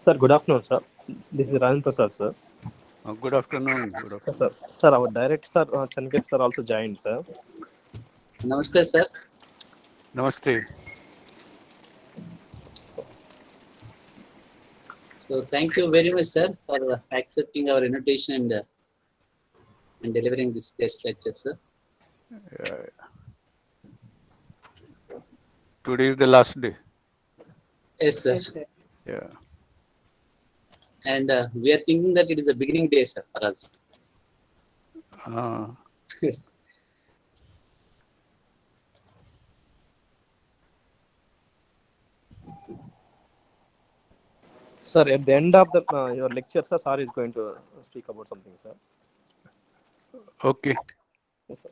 Sir, good afternoon, sir. This is Rajan Prasad, sir. Good afternoon. Good Sir, afternoon. sir, our director, sir, Chankar, sir, also joined, sir. Namaste, sir. Namaste. So thank you very much, sir, for accepting our invitation and delivering this guest lecture, sir. Today is the last day. Yes, sir. Yeah. And we are thinking that it is a beginning day, sir, for us. Uh, Sir, at the end of the your lecture, sir is going to speak about something, sir. okay. Yes, sir.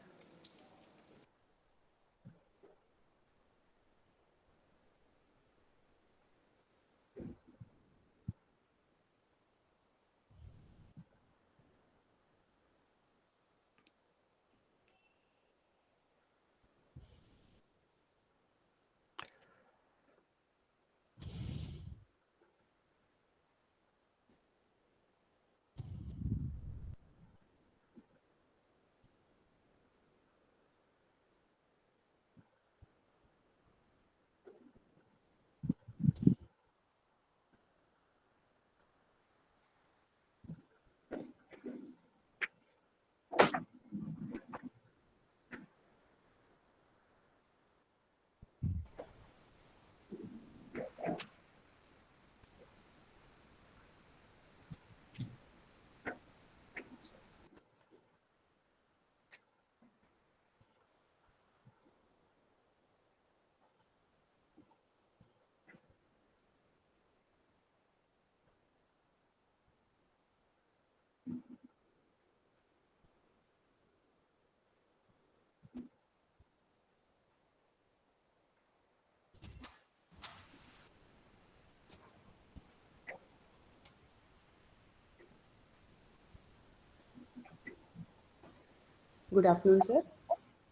Good afternoon, sir.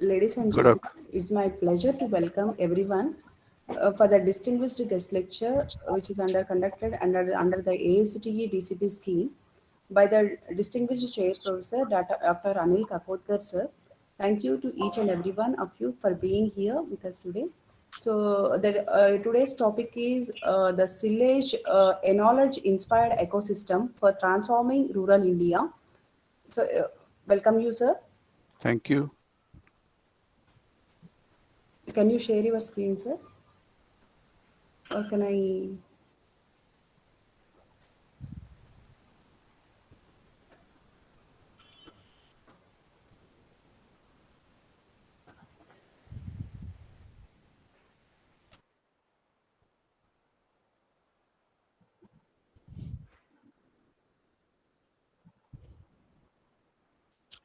Ladies and Good gentlemen, afternoon. it's my pleasure to welcome everyone for the distinguished guest lecture, which is conducted under the AICTE DCP scheme by the distinguished chair professor Dr. Anil Kakodkar, sir. Thank you to each and every one of you for being here with us today. So, today's topic is the Cillage knowledge inspired ecosystem for transforming rural India. So, welcome you, sir. Thank you. Can you share your screen, sir? Or can I?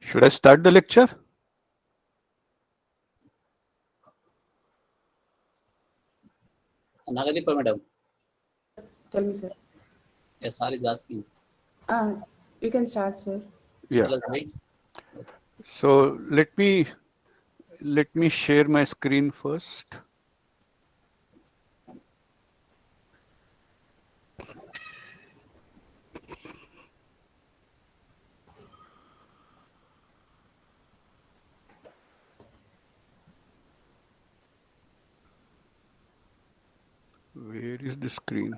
Should I start the lecture? Nagadipa, madam. Tell me, sir. Yes, sir is asking. Ah, you can start, sir. Yeah. Hello, right? So let me share my screen first. Where is the screen?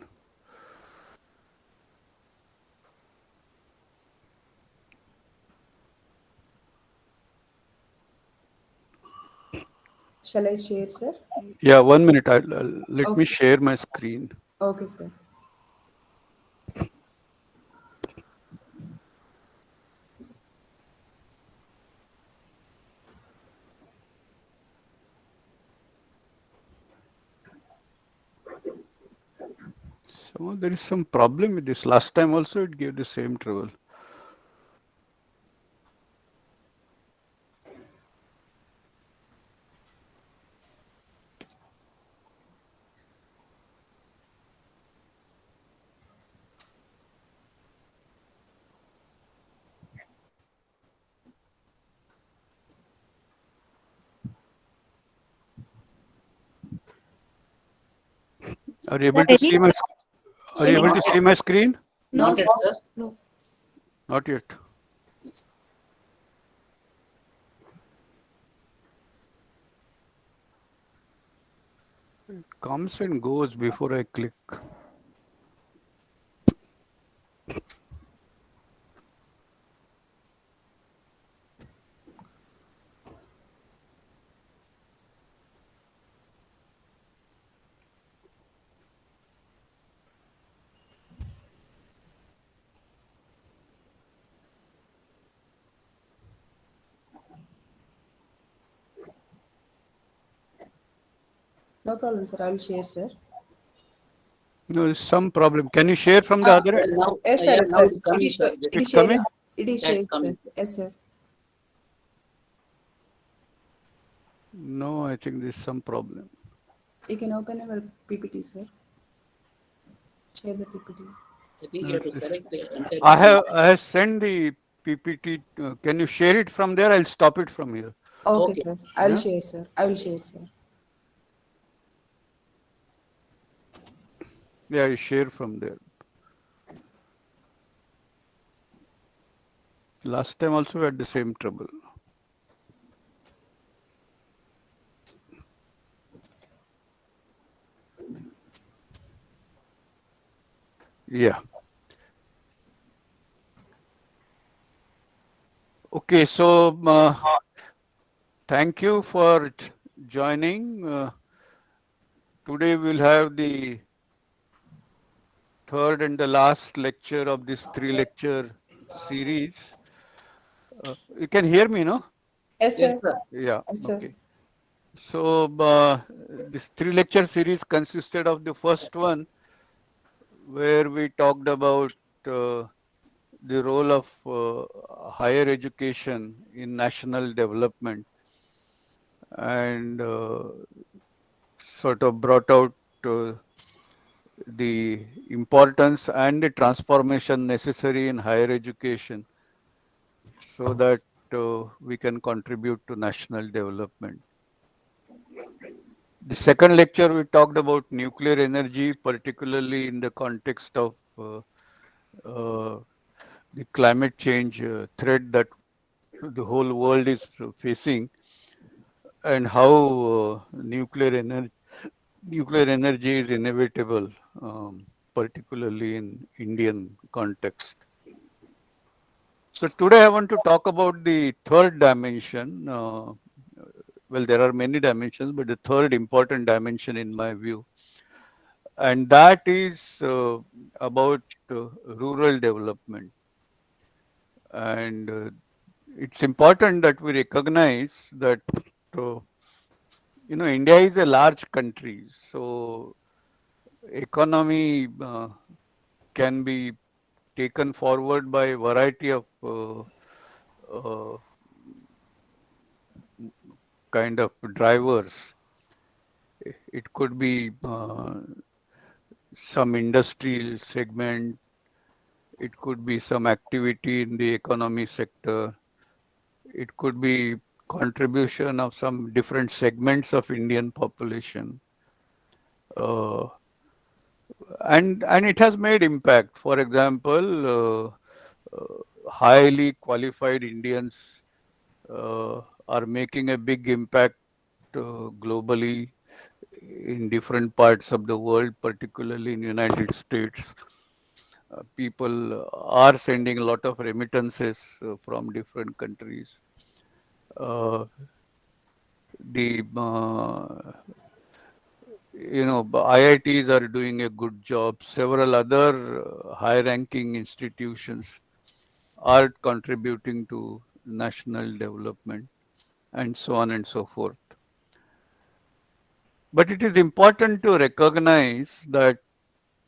Shall I share, sir? Yeah, 1 minute. Let me share my screen. Okay, sir. So there is some problem with this. Last time also it gave the same trouble. Are you able to see my? Are you able to see my screen? No, Not yet, sir. sir. No. Not yet. Yes. It comes and goes before I click. No problem, sir. I will share, sir. No, there's some problem. Can you share from the other end? Now, Yes, sir. yeah, Yes, now sir. it's coming, sir. It It's is shared. coming? It is Yeah, it's shared, sir. coming, sir. Yes, sir. No, I think there's some problem. You can open our PPT, sir. Share the PPT. I think No, you have to it's- select the entire I screen. have sent the PPT. Can you share it from there? I'll stop it from here. Okay, Okay. sir. I will Yeah. share, sir. I will share, sir. Yeah, I share from there. Last time also we had the same trouble. Yeah. Okay, so thank you for joining. Today we'll have the third and the last lecture of this 3-lecture series. You can hear me, no? Yes, Yes, sir. sir. Yeah, Yes, sir. okay. So this 3-lecture series consisted of the first one, where we talked about the role of higher education in national development, and sort of brought out the importance and the transformation necessary in higher education so that we can contribute to national development. The second lecture, we talked about nuclear energy, particularly in the context of the climate change threat that the whole world is facing, and how nuclear energy is inevitable, particularly in Indian context. So today I want to talk about the third dimension. Well, there are many dimensions, but the third important dimension in my view, and that is about rural development. And it's important that we recognize that uh, India is a large country, so economy can be taken forward by a variety of uh, kind of drivers. It could be some industrial segment, it could be some activity in the economy sector, it could be contribution of some different segments of Indian population. Uh, and it has made impact. For example, highly qualified Indians are making a big impact globally in different parts of the world, particularly in United States. People are sending a lot of remittances from different countries. Uh, the IITs are doing a good job. Several other high-ranking institutions are contributing to national development, and so on and so forth. But it is important to recognize that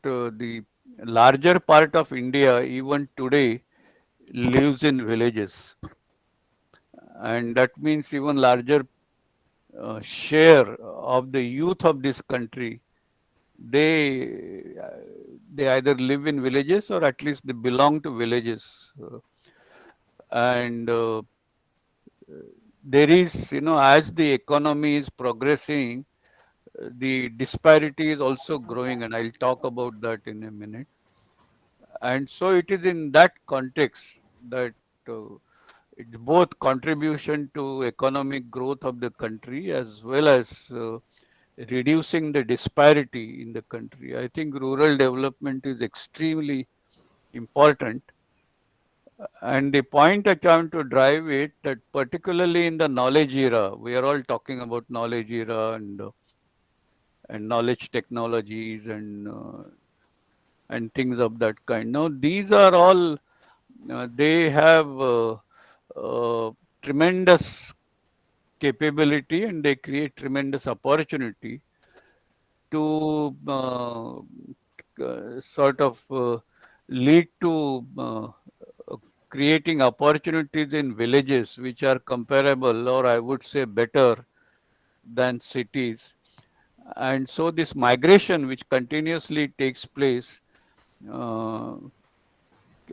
the larger part of India, even today, lives in villages. And that means even larger share of the youth of this country, they they either live in villages or at least they belong to villages. And there is, as the economy is progressing, the disparity is also growing, and I'll talk about that in a minute. And so it is in that context that it's both contribution to economic growth of the country as well as reducing the disparity in the country. I think rural development is extremely important. And the point I trying to drive it that particularly in the knowledge era, we are all talking about knowledge era and knowledge technologies and things of that kind. Now these are all they have tremendous capability and they create tremendous opportunity to sort of lead to creating opportunities in villages which are comparable or I would say better than cities. And so this migration which continuously takes place uh,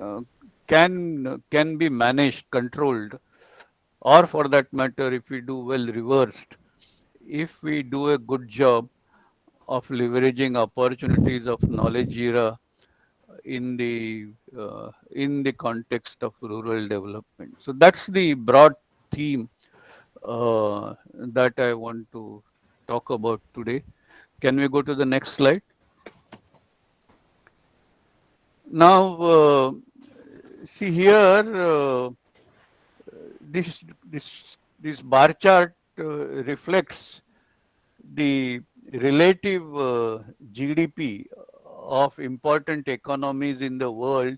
uh, can be managed, controlled, or for that matter, if we do well, reversed. If we do a good job of leveraging opportunities of knowledge era in the context of rural development. So that's the broad theme that I want to talk about today. Can we go to the next slide? Now, see here, this bar chart reflects the relative GDP of important economies in the world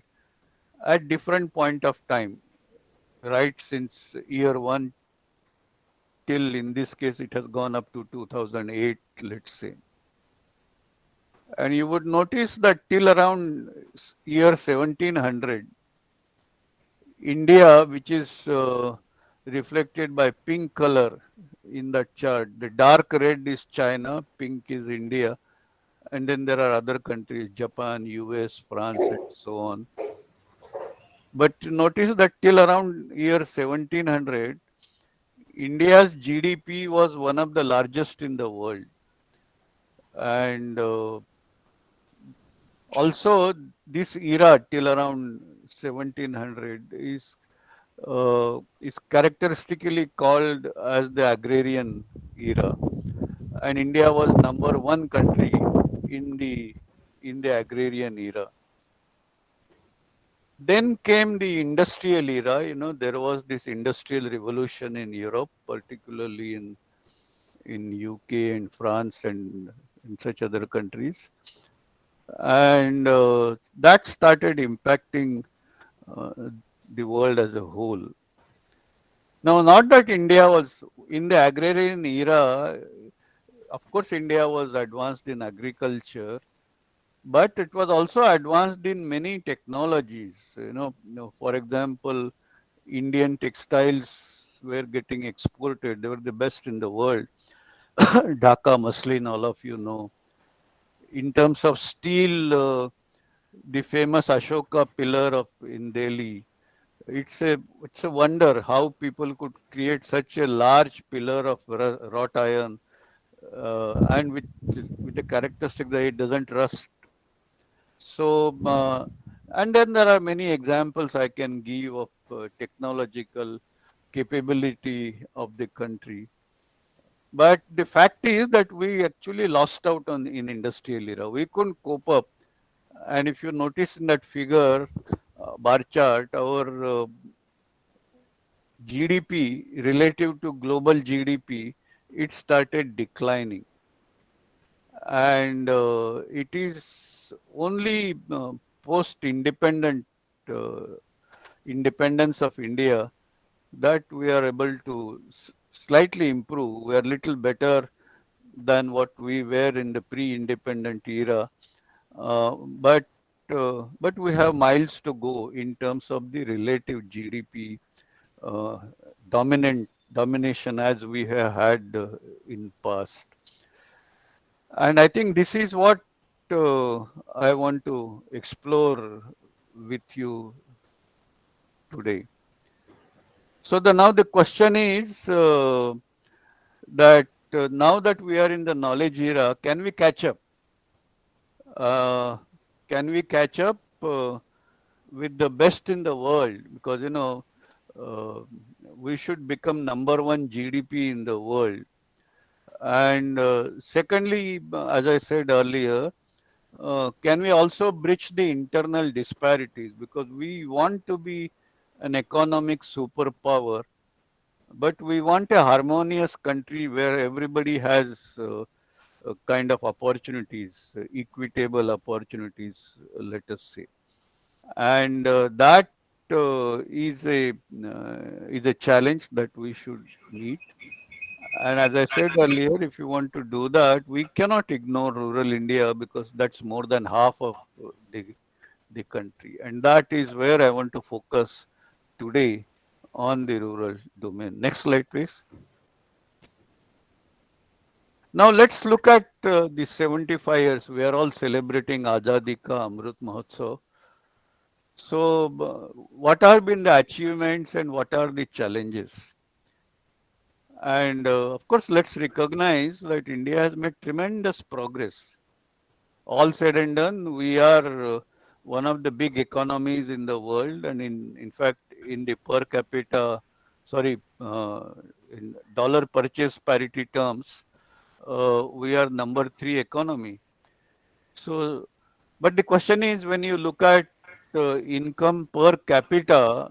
at different point of time, right? Since year one till in this case it has gone up to 2008, let's say. And you would notice that till around year 1700, India, which is reflected by pink color in that chart, the dark red is China, pink is India, and then there are other countries, Japan, US, France, and so on. But notice that till around year 1700, India's GDP was one of the largest in the world. And also this era till around 1700 is characteristically called as the agrarian era, and India was number one country in the agrarian era. Then came the industrial era. You know, there was this industrial revolution in Europe, particularly in UK and France and in such other countries, and that started impacting uh, the world as a whole. Now, not that India was in the agrarian era, of course, India was advanced in agriculture, but it was also advanced in many technologies. For example, Indian textiles were getting exported, they were the best in the world. Dhaka muslin, all of you know. In terms of steel, the famous Ashoka pillar in Delhi, it's a wonder how people could create such a large pillar of wrought iron and with the characteristic that it doesn't rust. So and then there are many examples I can give of technological capability of the country. But the fact is that we actually lost out on in industrial era. We couldn't cope up. And if you notice in that figure, bar chart, our GDP relative to global GDP, it started declining. And it is only post-independent independence of India that we are able to slightly improve. We are little better than what we were in the pre-independent era, but we have miles to go in terms of the relative GDP uh, domination as we have had in past. And I think this is what I want to explore with you today. So now the question is that now that we are in the knowledge era, can we catch up? Uh, can we catch up with the best in the world? Because uh, we should become number one GDP in the world. And secondly, as I said earlier, can we also bridge the internal disparities? Because we want to be an economic superpower, but we want a harmonious country where everybody has kind of opportunities, equitable opportunities, let us say. And that is a challenge that we should meet. And as I said earlier, if you want to do that, we cannot ignore rural India because that's more than half of the country. And that is where I want to focus today on the rural domain. Next slide, please. Now let's look at the 75 years. We are all celebrating Azadi Ka Amrit Mahotsav. So, what have been the achievements and what are the challenges? And of course, let's recognize that India has made tremendous progress. All said and done, we are one of the big economies in the world, and in fact, in the per capita, in dollar purchase parity terms, we are number 3 economy. So, but the question is, when you look at income per capita,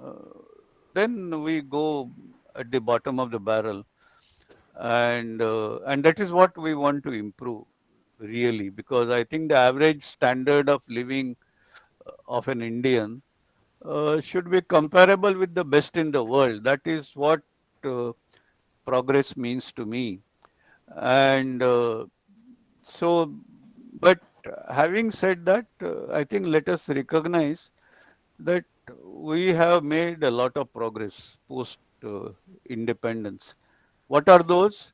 then we go at the bottom of the barrel, and that is what we want to improve really, because I think the average standard of living of an Indian should be comparable with the best in the world. That is what uh, progress means to me. And so, but having said that, I think let us recognize that we have made a lot of progress post independence. What are those?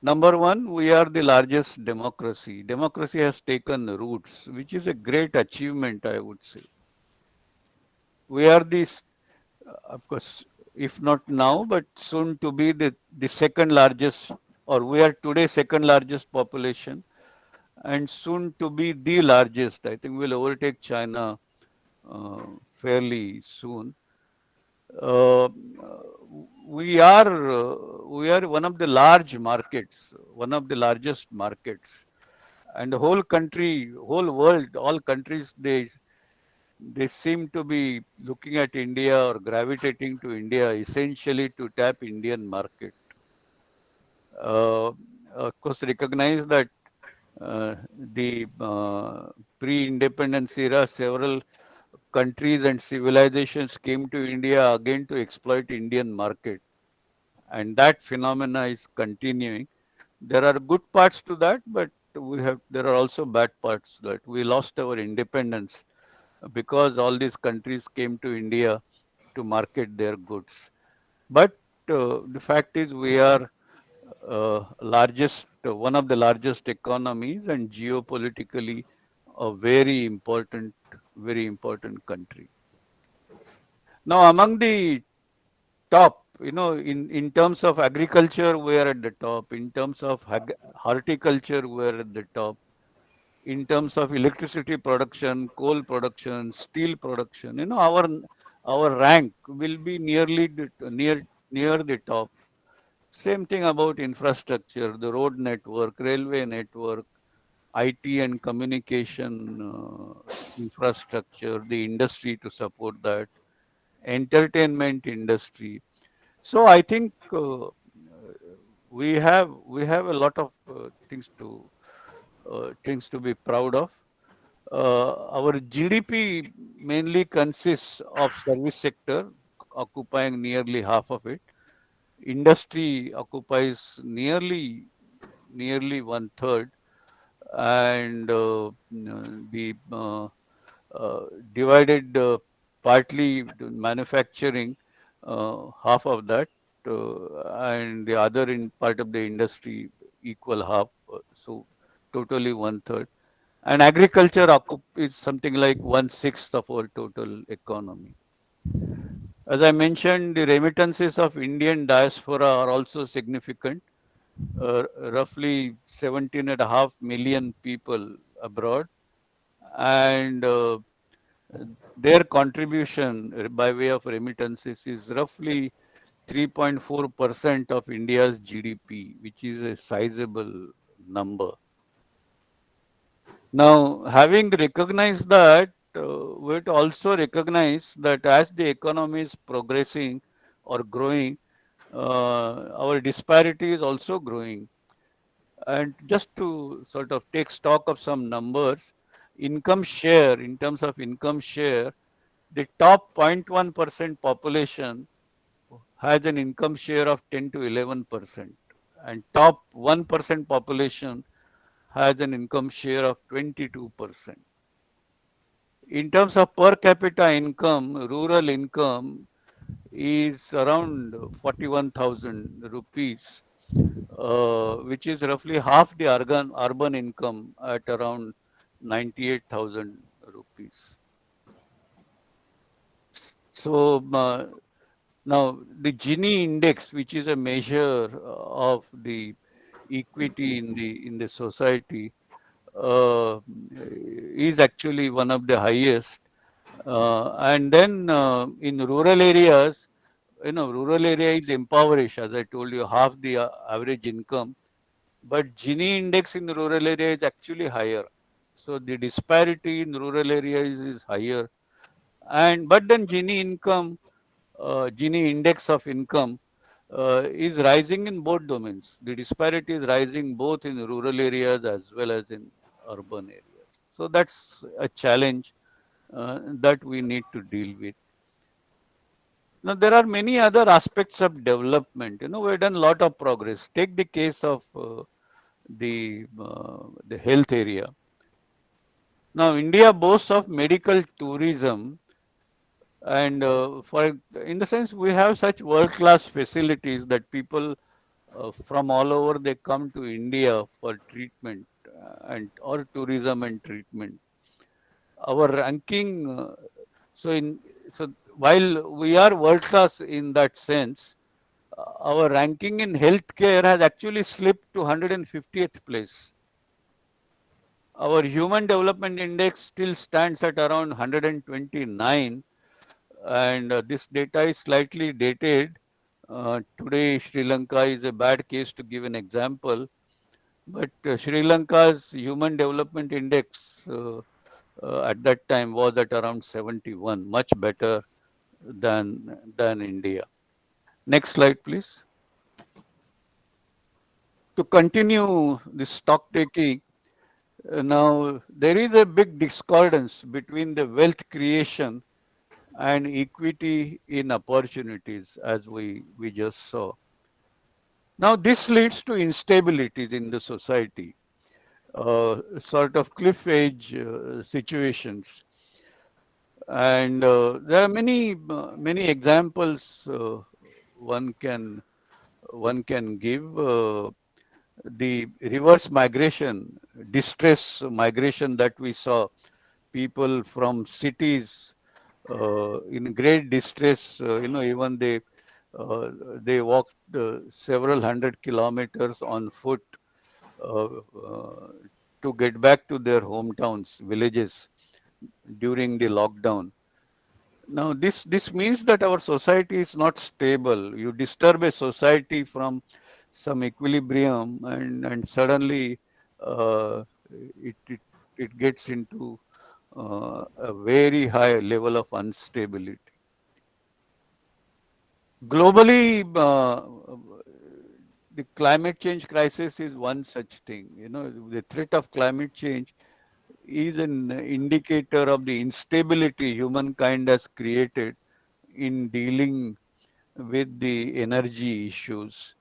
Number one, we are the largest democracy. Democracy has taken roots, which is a great achievement, I would say. We are this, of course, if not now, but soon to be the second largest, or we are today second largest population, and soon to be the largest. I think we'll overtake China fairly soon. Uh, we are one of the large markets, one of the largest markets, and the whole country, whole world, all countries, they seem to be looking at India or gravitating to India essentially to tap Indian market. Uh, of course, recognize that the pre-independence era, several countries and civilizations came to India again to exploit Indian market, and that phenomena is continuing. There are good parts to that, but there are also bad parts to that. We lost our independence because all these countries came to India to market their goods. But the fact is, we are one of the largest economies, and geopolitically a very important country. Now, among the top, in terms of agriculture, we are at the top. In terms of horticulture, we are at the top. In terms of electricity production, coal production, steel production, our rank will be near the top. Same thing about infrastructure, the road network, railway network, IT and communication infrastructure, the industry to support that, entertainment industry. So I think we have a lot of things to be proud of. Our GDP mainly consists of service sector, occupying nearly half of it. Industry occupies nearly one third, and the divided partly to manufacturing, half of that, and the other in part of the industry equal half. So totally one third. And agriculture is something like 1/6 of our total economy. As I mentioned, the remittances of Indian diaspora are also significant. Roughly 17.5 million people abroad, and their contribution by way of remittances is roughly 3.4% of India's GDP, which is a sizable number. Now, having recognized that, we have to also recognize that as the economy is progressing or growing, our disparity is also growing. And just to sort of take stock of some numbers, income share, in terms of income share, the top 0.1% population has an income share of 10 to 11%, and top 1% population has an income share of 22%. In terms of per capita income, rural income is around 41,000 rupees, which is roughly half the urban income at around 98,000 rupees. So now the Gini index, which is a measure of the equity in the society, is actually one of the highest. And then in rural areas, rural area is impoverished, as I told you, half the average income. But Gini index in rural area is actually higher. So the disparity in rural areas is higher. And but then Gini index of income is rising in both domains. The disparity is rising both in rural areas as well as in urban areas. So that's a challenge that we need to deal with. Now, there are many other aspects of development. We've done a lot of progress. Take the case of the health area. Now, India boasts of medical tourism, and in the sense we have such world-class facilities that people from all over they come to India for treatment and or tourism and treatment. Our ranking, so while we are world-class in that sense, our ranking in healthcare has actually slipped to 150th place. Our Human Development Index still stands at around 129, and this data is slightly dated. Today, Sri Lanka is a bad case to give an example, but Sri Lanka's Human Development Index at that time was at around 71, much better than India. Next slide, please. To continue this stock taking, now there is a big discordance between the wealth creation and equity in opportunities, as we just saw. Now, this leads to instabilities in the society, sort of cliff edge situations. And there are many examples one can give. The reverse migration, distress migration that we saw, people from cities in great distress, even they walked several hundred kilometers on foot to get back to their hometowns, villages during the lockdown. Now, this means that our society is not stable. You disturb a society from some equilibrium, and suddenly it, it it gets into a very high level of instability. Globally, the climate change crisis is one such thing. The threat of climate change is an indicator of the instability humankind has created in dealing with the energy issues.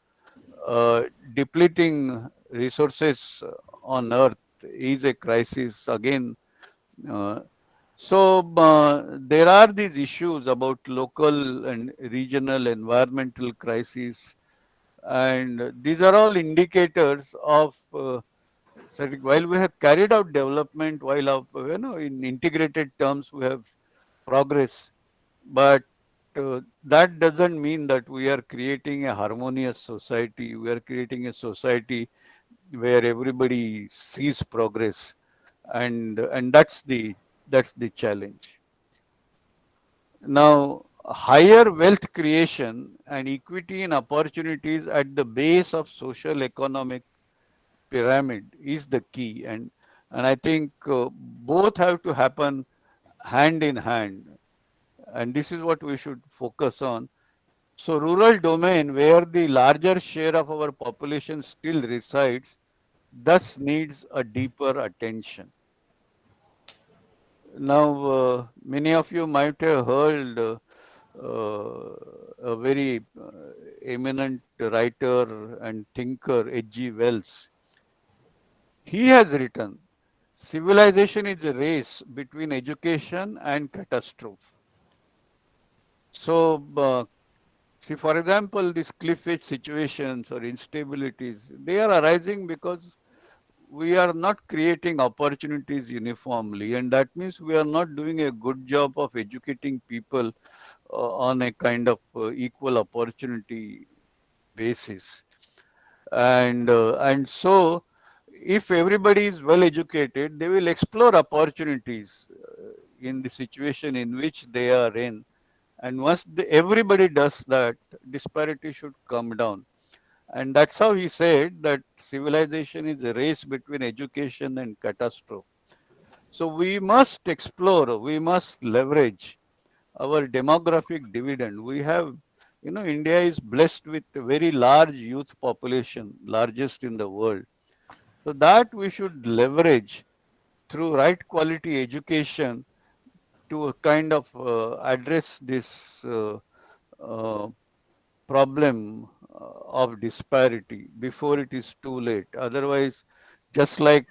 Depleting resources on earth is a crisis again. There are these issues about local and regional environmental crises, and these are all indicators of while we have carried out development, while in integrated terms we have progress, but that doesn't mean that we are creating a harmonious society. We are creating a society where everybody sees progress, and that's the challenge. Now, higher wealth creation and equity in opportunities at the base of social economic pyramid is the key, and I think both have to happen hand in hand, and this is what we should focus on. So, rural domain where the larger share of our population still resides, thus needs a deeper attention. Now, many of you might have heard a very eminent writer and thinker, H.G. Wells. He has written, civilization is a race between education and catastrophe. So, see, for example, these cliff edge situations or instabilities, they are arising because we are not creating opportunities uniformly, and that means we are not doing a good job of educating people on a kind of equal opportunity basis. And so if everybody is well educated, they will explore opportunities in the situation in which they are in, and once everybody does that, disparity should come down. And that's how he said that civilization is a race between education and catastrophe. So we must explore, we must leverage our demographic dividend. We have, India is blessed with a very large youth population, largest in the world. So that we should leverage through right quality education to kind of address this uh, problem of disparity before it is too late. Otherwise, just like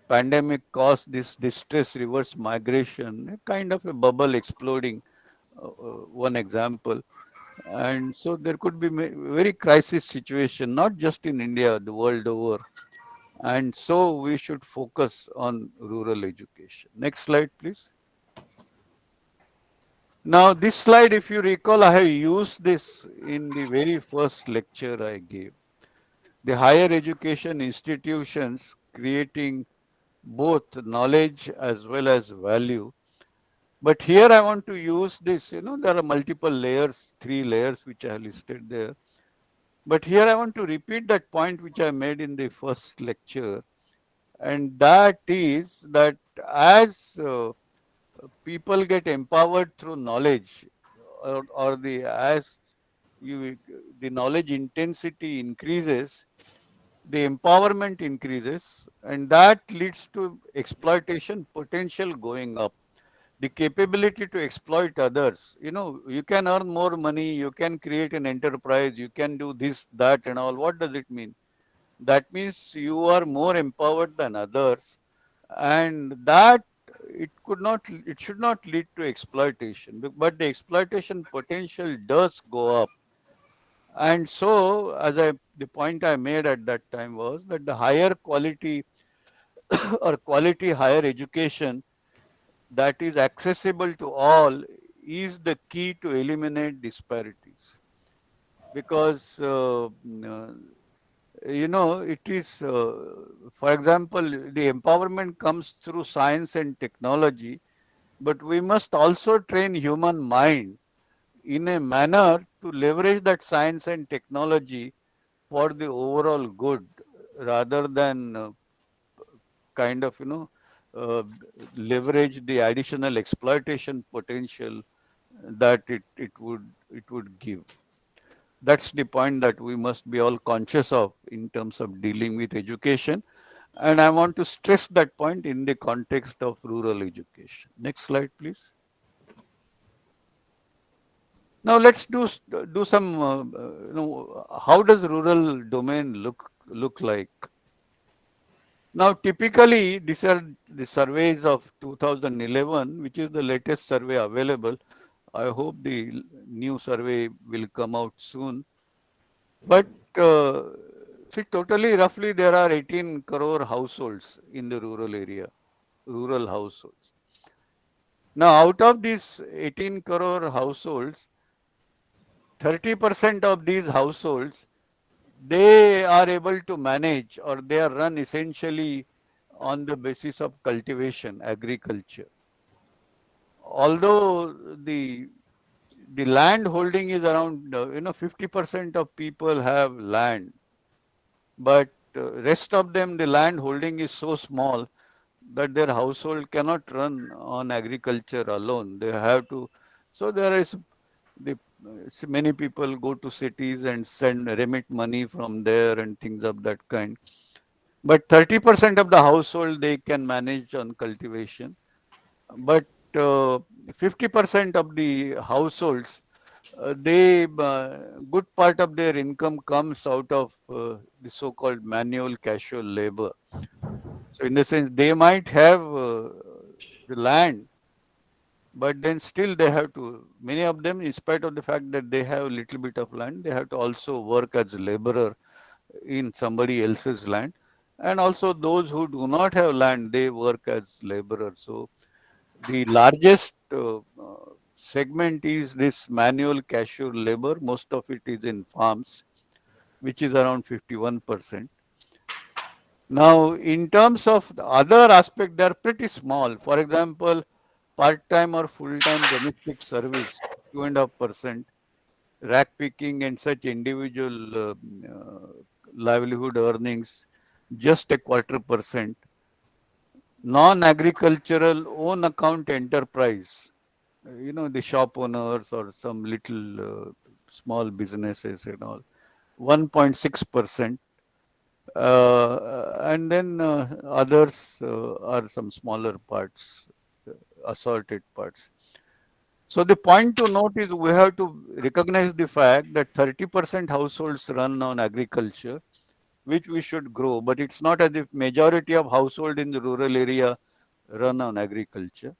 pandemic caused this distress reverse migration, a kind of a bubble exploding, one example. And so there could be very crisis situation, not just in India, the world over. And so we should focus on rural education. Next slide, please. Now, this slide, if you recall, I have used this in the very first lecture I gave. The higher education institutions creating both knowledge as well as value. But here I want to use this, there are multiple layers, 3 layers which I have listed there. But here I want to repeat that point which I made in the first lecture. And that is that as people get empowered through knowledge, or as the knowledge intensity increases, the empowerment increases, and that leads to exploitation potential going up. The capability to exploit others, you can earn more money, you can create an enterprise, you can do this, that, and all. What does it mean? That means you are more empowered than others, and that it should not lead to exploitation, but the exploitation potential does go up. And so, the point I made at that time was that the higher quality or quality higher education that is accessible to all is the key to eliminate disparities. Because, it is, for example, the empowerment comes through science and technology, but we must also train human mind in a manner to leverage that science and technology for the overall good, rather than kind of uh, leverage the additional exploitation potential that it would give. That's the point that we must be all conscious of in terms of dealing with education, and I want to stress that point in the context of rural education. Next slide, please. Now let's do some how does rural domain look like. Now, typically, these are the surveys of 2011, which is the latest survey available. I hope the new survey will come out soon. But see, totally, roughly, there are 18 crore households in the rural area, rural households. Now, out of these 18 crore households, 30% of these households, they are able to manage, or they are run essentially on the basis of cultivation, agriculture. Although the land holding is around 50% of people have land, but rest of them, the land holding is so small that their household cannot run on agriculture alone. They have to. So there is the many people go to cities and send remit money from there and things of that kind. But 30% of the household they can manage on cultivation. But 50% of the households, they good part of their income comes out of the so-called manual casual labor. So in the sense, they might have the land, but then still they have to, many of them, in spite of the fact that they have a little bit of land, they have to also work as laborer in somebody else's land. And also those who do not have land, they work as laborers. So the largest segment is this manual casual labor. Most of it is in farms, which is around 51%. Now, in terms of the other aspect, they are pretty small. For example, part-time or full-time domestic service, 2.5%, rack picking and such individual livelihood earnings, just a 0.25%. Non-agricultural own account enterprise, the shop owners or some little small businesses and all, 1.6%. And then others are some smaller parts, assorted parts. So the point to note is we have to recognize the fact that 30% households run on agriculture, which we should grow, but it's not as if majority of household in the rural area run on agriculture.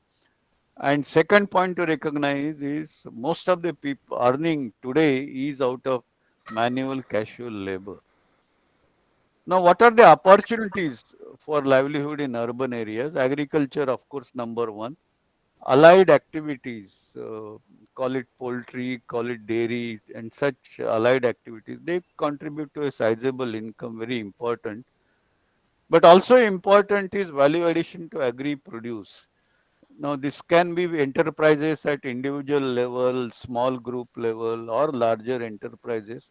And second point to recognize is most of the people earning today is out of manual casual labor. Now, what are the opportunities for livelihood in urban areas? Agriculture, of course, number one. Allied activities, call it poultry, call it dairy, and such allied activities, they contribute to a sizable income, very important. But also important is value addition to agri produce. Now, this can be enterprises at individual level, small group level, or larger enterprises.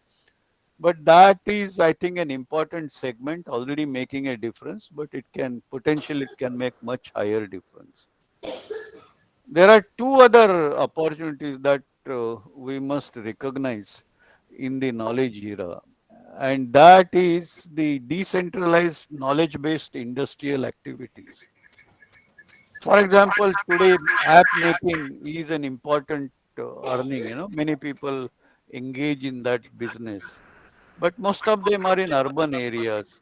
But that is, I think, an important segment already making a difference, but it can potentially it can make much higher difference. There are two other opportunities that we must recognize in the knowledge era, and that is the decentralized knowledge-based industrial activities. For example, today app making is an important earning. Many people engage in that business, but most of them are in urban areas.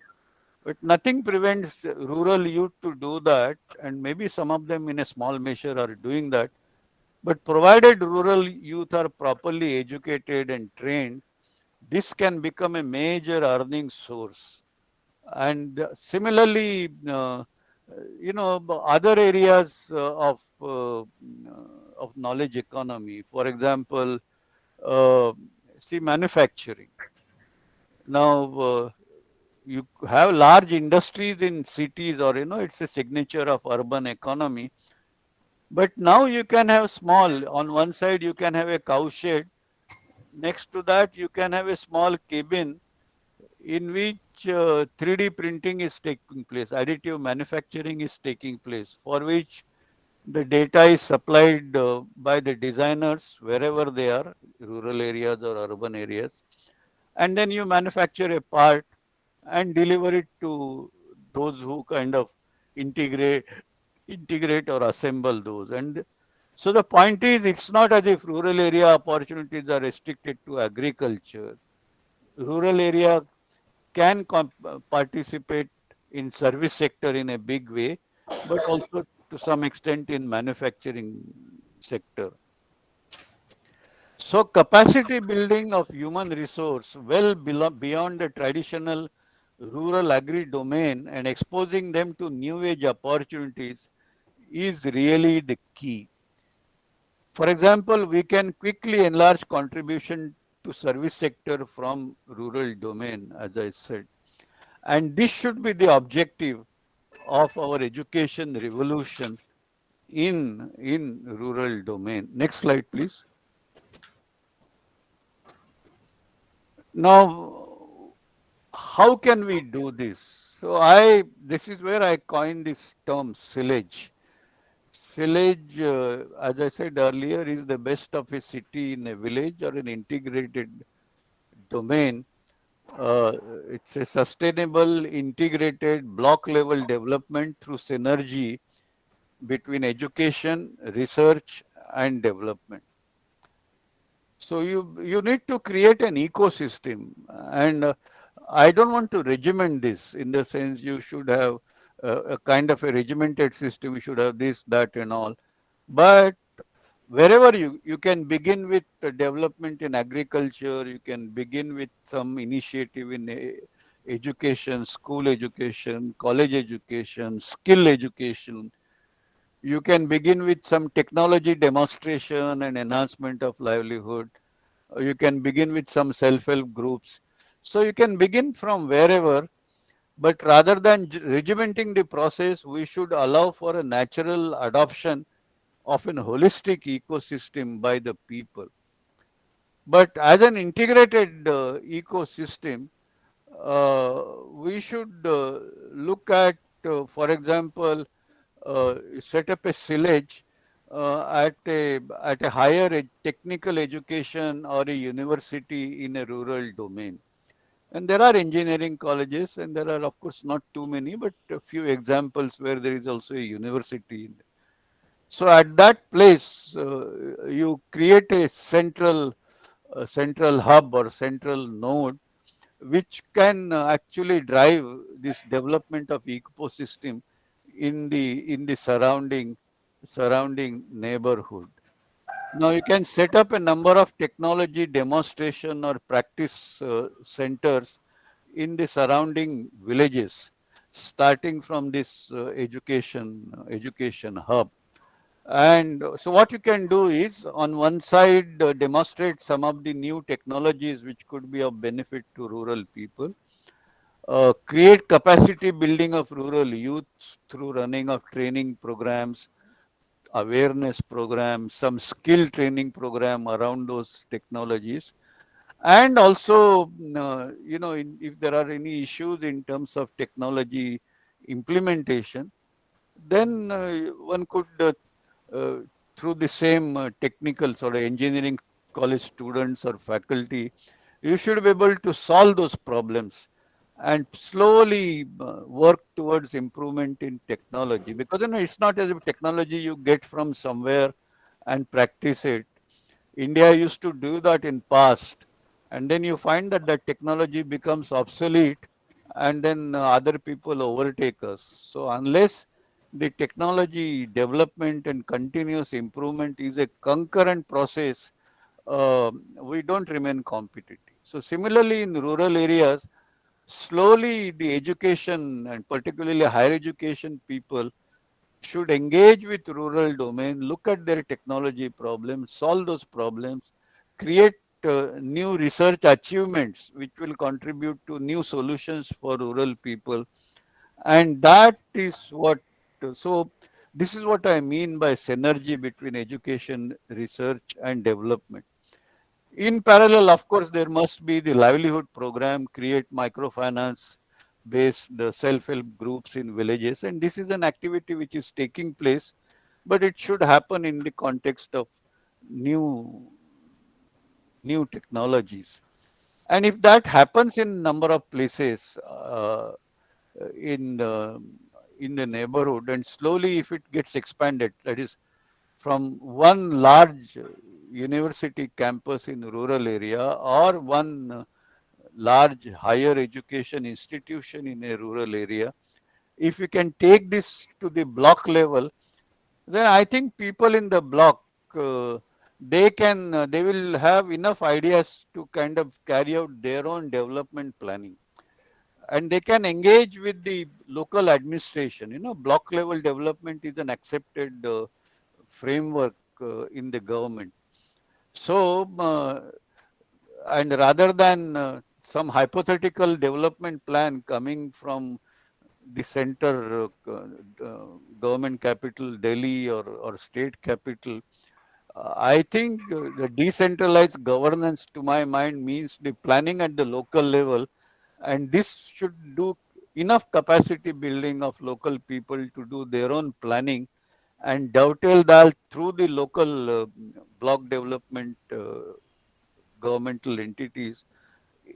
But nothing prevents rural youth to do that, and maybe some of them in a small measure are doing that. But provided rural youth are properly educated and trained, this can become a major earning source. And similarly, other areas of knowledge economy, for example, uh, see manufacturing. Now, you have large industries in cities, or it's a signature of urban economy. But now you can have small. On one side, you can have a cow shed. Next to that, you can have a small cabin in which 3D printing is taking place, additive manufacturing is taking place, for which the data is supplied by the designers wherever they are, rural areas or urban areas. And then you manufacture a part and deliver it to those who kind of integrate or assemble those. And so the point is, it's not as if rural area opportunities are restricted to agriculture. Rural area can participate in service sector in a big way, but also to some extent in manufacturing sector. So capacity building of human resource well beyond the traditional rural agri domain and exposing them to new age opportunities is really the key. For example, we can quickly enlarge contribution to service sector from rural domain, as I said. And this should be the objective of our education revolution in rural domain. Next slide, please. Now, how can we do this? So this is where I coined this term Cillage. Cillage, as I said earlier, is the best of a city in a village or an integrated domain. It's a sustainable, integrated, block level development through synergy between education, research, and development. So you need to create an ecosystem, and I don't want to regiment this in the sense you should have a kind of a regimented system. You should have this, that, and all. But wherever you can begin with the development in agriculture, you can begin with some initiative in education, school education, college education, skill education. You can begin with some technology demonstration and enhancement of livelihood. You can begin with some self-help groups. So you can begin from wherever, but rather than regimenting the process, we should allow for a natural adoption of an holistic ecosystem by the people. But as an integrated ecosystem, we should look at, for example, set up a Cillage at a higher technical education or a university in a rural domain. And there are engineering colleges, and there are, of course, not too many, but a few examples where there is also a university. So at that place, you create a central hub or central node, which can actually drive this development of ecosystem in the surrounding neighborhood. Now you can set up a number of technology demonstration or practice centers in the surrounding villages, starting from this education hub. And so what you can do is, on one side, demonstrate some of the new technologies which could be of benefit to rural people. Create capacity building of rural youth through running of training programs, awareness programs, some skill training program around those technologies. And also, if there are any issues in terms of technology implementation, then one could uh, through the same technical sort of engineering college students or faculty, you should be able to solve those problems and slowly work towards improvement in technology, because it's not as if technology you get from somewhere and practice it. India used to do that in past, and then you find that the technology becomes obsolete, and then other people overtake us. So unless the technology development and continuous improvement is a concurrent process, we don't remain competitive. So similarly, in rural areas, slowly the education and particularly higher education people should engage with rural domain, look at their technology problems, solve those problems, create new research achievements which will contribute to new solutions for rural people. And that is what, so this is what I mean by synergy between education, research, and development. In parallel, of course, there must be the livelihood program, create microfinance based self-help groups in villages. And this is an activity which is taking place, but it should happen in the context of new, new technologies. And if that happens in number of places in the, in the neighborhood, and slowly if it gets expanded, that is from one large university campus in rural area or one large higher education institution in a rural area, if you can take this to the block level, then I think people in the block, uh, they will have enough ideas to kind of carry out their own development planning, and they can engage with the local administration. Block level development is an accepted framework in the government. So, and rather than some hypothetical development plan coming from the center government capital, Delhi or state capital, I think the decentralized governance, to my mind, means the planning at the local level, and this should do enough capacity building of local people to do their own planning and dovetail that through the local block development governmental entities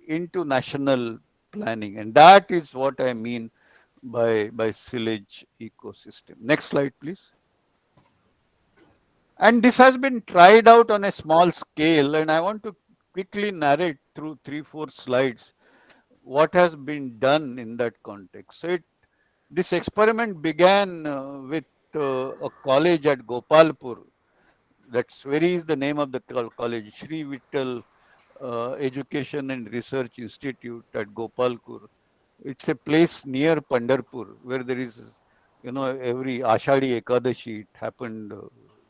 into national planning, and that is what I mean by Cillage ecosystem. Next slide, please. And this has been tried out on a small scale, and I want to quickly narrate through 3-4 slides what has been done in that context. So this experiment began with a college at Gopalpur. That's where is the name of the college, Sri Vittal Education and Research Institute at Gopalpur. It's a place near Pandharpur where there is, every Ashadi Ekadashi, it happened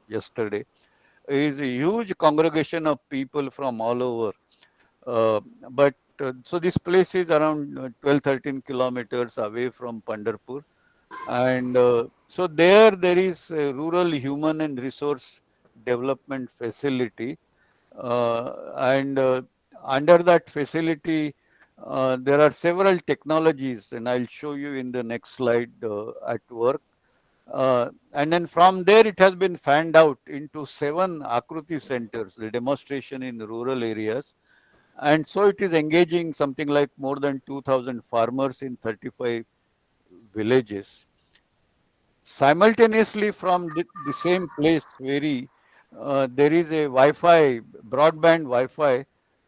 yesterday. It is a huge congregation of people from all over. But so this place is around 12-13 kilometers away from Pandharpur. And so there is a rural human and resource development facility. And under that facility, there are several technologies, and I'll show you in the next slide at work. And then from there, it has been fanned out into 7 Akruti centers, the demonstration in rural areas. And so it is engaging something like more than 2,000 farmers in 35 villages. Simultaneously, from the same place, there is a Wi-Fi, broadband Wi-Fi,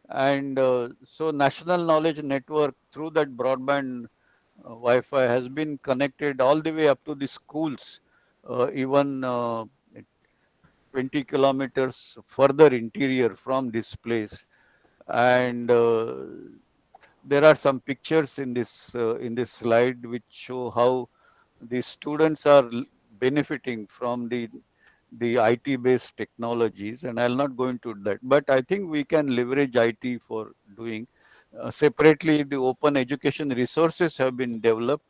and so National Knowledge Network through that broadband Wi-Fi has been connected all the way up to the schools, even 20 kilometers further interior from this place. And there are some pictures in this slide which show how the students are benefiting from the IT based technologies, and I'll not go into that, but I think we can leverage IT for doing separately. The open education resources have been developed,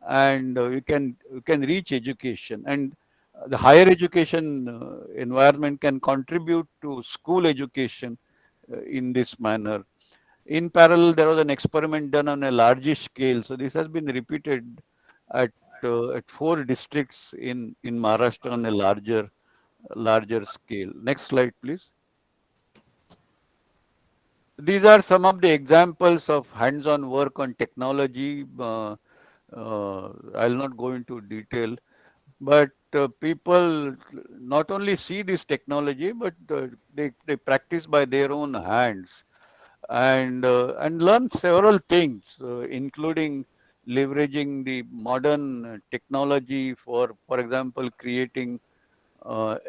and you can reach education, and the higher education environment can contribute to school education in this manner. In parallel, there was an experiment done on a large scale. So this has been repeated at 4 districts in Maharashtra on a larger scale. Next slide, please. These are some of the examples of hands-on work on technology. I'll not go into detail, but people not only see this technology, but they practice by their own hands and learn several things, including leveraging the modern technology for example, creating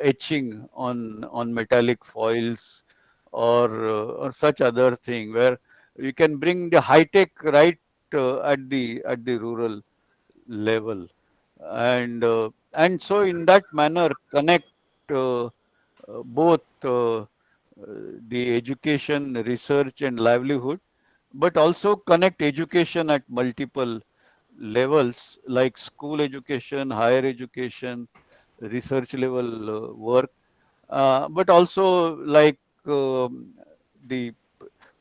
etching on metallic foils or such other thing, where you can bring the high tech right at the rural level, and so in that manner connect both the education, research, and livelihood, but also connect education at multiple levels like school education, higher education, research level work, but also like the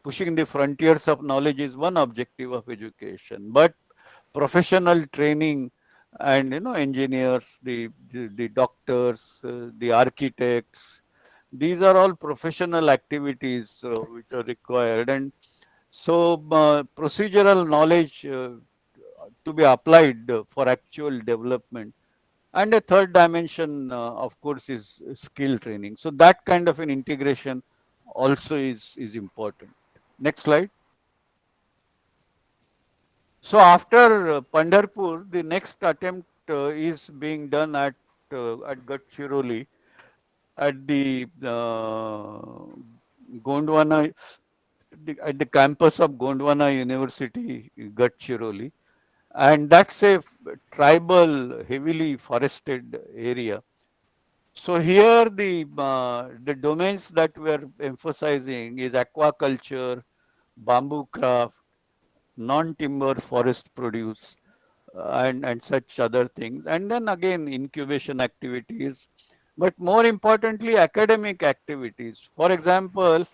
pushing the frontiers of knowledge is one objective of education, but professional training and engineers, the doctors, the architects, these are all professional activities which are required, and so procedural knowledge to be applied for actual development. And a third dimension, of course, is skill training. So that kind of an integration also is important. Next slide. So after Pandharpur, the next attempt is being done at Gadchiroli, at the Gondwana, at the campus of Gondwana University, Gadchiroli, and that's a tribal, heavily forested area. So here the domains that we are emphasizing is aquaculture, bamboo craft, non-timber forest produce, and such other things. And then again, incubation activities, but more importantly, academic activities. For example,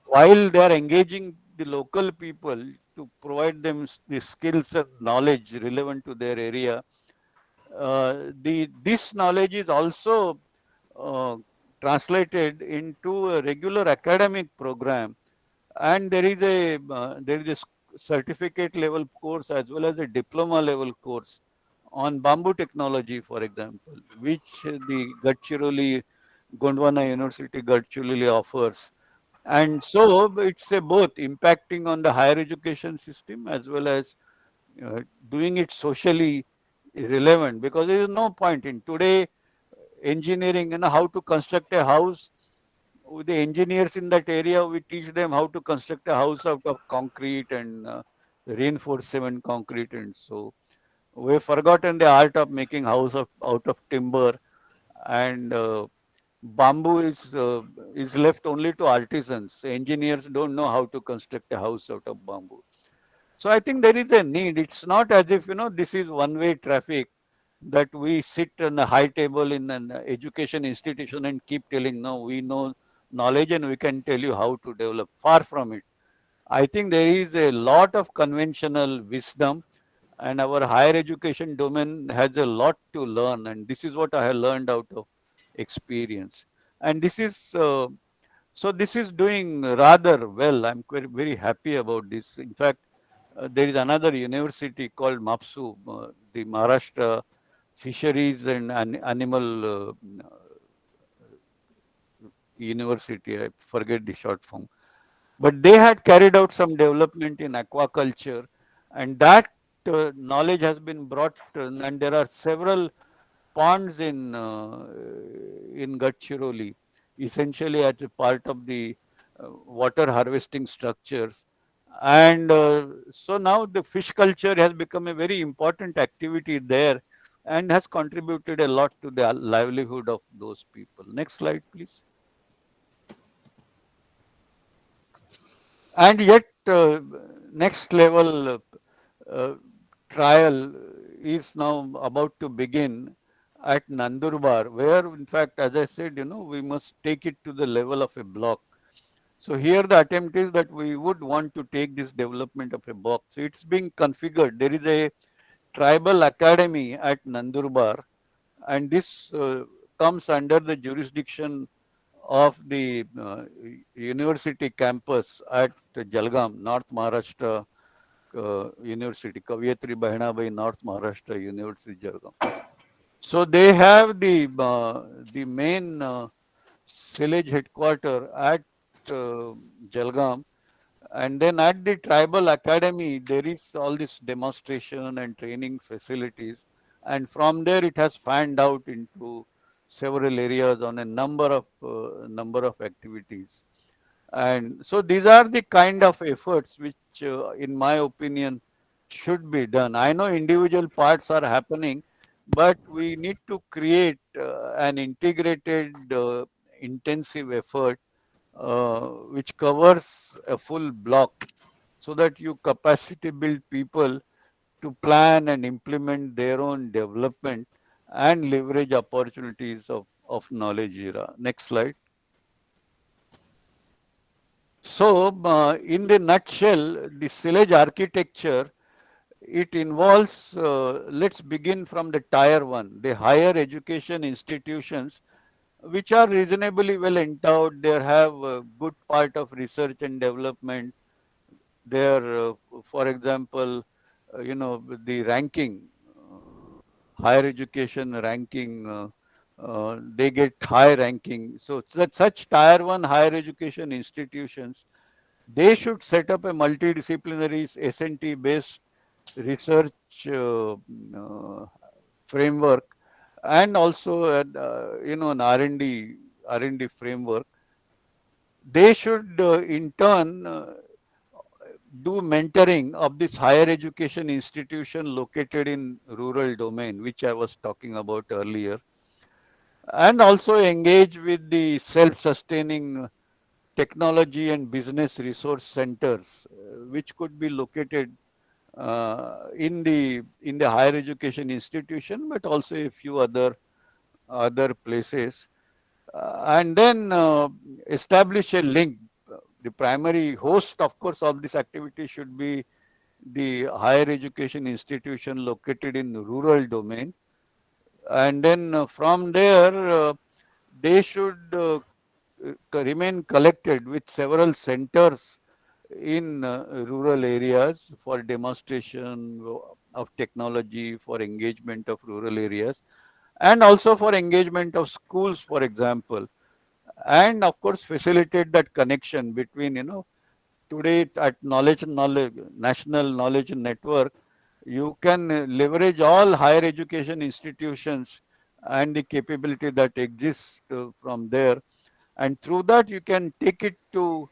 while they are engaging the local people to provide them the skills and knowledge relevant to their area, this knowledge is also uh, translated into a regular academic program, and there is a certificate level course as well as a diploma level course on bamboo technology, for example, which the Gadchiroli Gondwana University Gadchiroli offers. And so it's a both impacting on the higher education system as well as uh, doing it socially relevant, because there is no point in today engineering, how to construct a house. With the engineers in that area, we teach them how to construct a house out of concrete and reinforced cement concrete, and so we've forgotten the art of making house out of timber, and bamboo is left only to artisans. Engineers don't know how to construct a house out of bamboo. So I think there is a need. It's not as if this is one-way traffic, that we sit on a high table in an education institution and keep telling, no, we know knowledge and we can tell you how to develop. Far from it. I think there is a lot of conventional wisdom, and our higher education domain has a lot to learn. And this is what I have learned out of experience. And this is doing rather well. I'm very happy about this. In fact, there is another university called MAPSU, the Maharashtra Fisheries and Animal University. I forget the short form. But they had carried out some development in aquaculture, and that knowledge has been brought, and there are several ponds in Gadchiroli, essentially as a part of the water harvesting structures. And so now the fish culture has become a very important activity there and has contributed a lot to the livelihood of those people. Next slide, please. And yet, next level uh, trial is now about to begin at Nandurbar, where, in fact, as I said, we must take it to the level of a block. So here the attempt is that we would want to take this development of a block. So it's being configured. There is a tribal academy at Nandurbar, and this comes under the jurisdiction of the university campus at Jalgaon, North Maharashtra University, Kaviyatri Bahinabai, North Maharashtra University, Jalgaon. So they have the main Cillage headquarter at Jalgaon, and then at the tribal academy there is all this demonstration and training facilities, and from there it has fanned out into several areas on a number of activities. And so these are the kind of efforts which, in my opinion, should be done. I know individual parts are happening, but we need to create an integrated, intensive effort which covers a full block, so that you capacity build people to plan and implement their own development and leverage opportunities of knowledge era. Next slide. So, in the nutshell, the Cillage architecture, it involves, let's begin from the tier one, the higher education institutions, which are reasonably well endowed. They have a good part of research and development. There, for example, the ranking, higher education ranking, they get high ranking. So such tier one higher education institutions, they should set up a multidisciplinary S&T based research uh, framework, and also an R&D framework. They should in turn do mentoring of this higher education institution located in rural domain, which I was talking about earlier. and also engage with the self-sustaining technology and business resource centers, which could be located in the higher education institution, but also a few other places, and then establish a link. The primary host, of course, of this activity should be the higher education institution located in rural domain, and then from there they should remain collected with several centers in rural areas for demonstration of technology, for engagement of rural areas, and also for engagement of schools, for example, and of course facilitate that connection between, today at knowledge national knowledge network, you can leverage all higher education institutions and the capability that exists from there, and through that you can take it to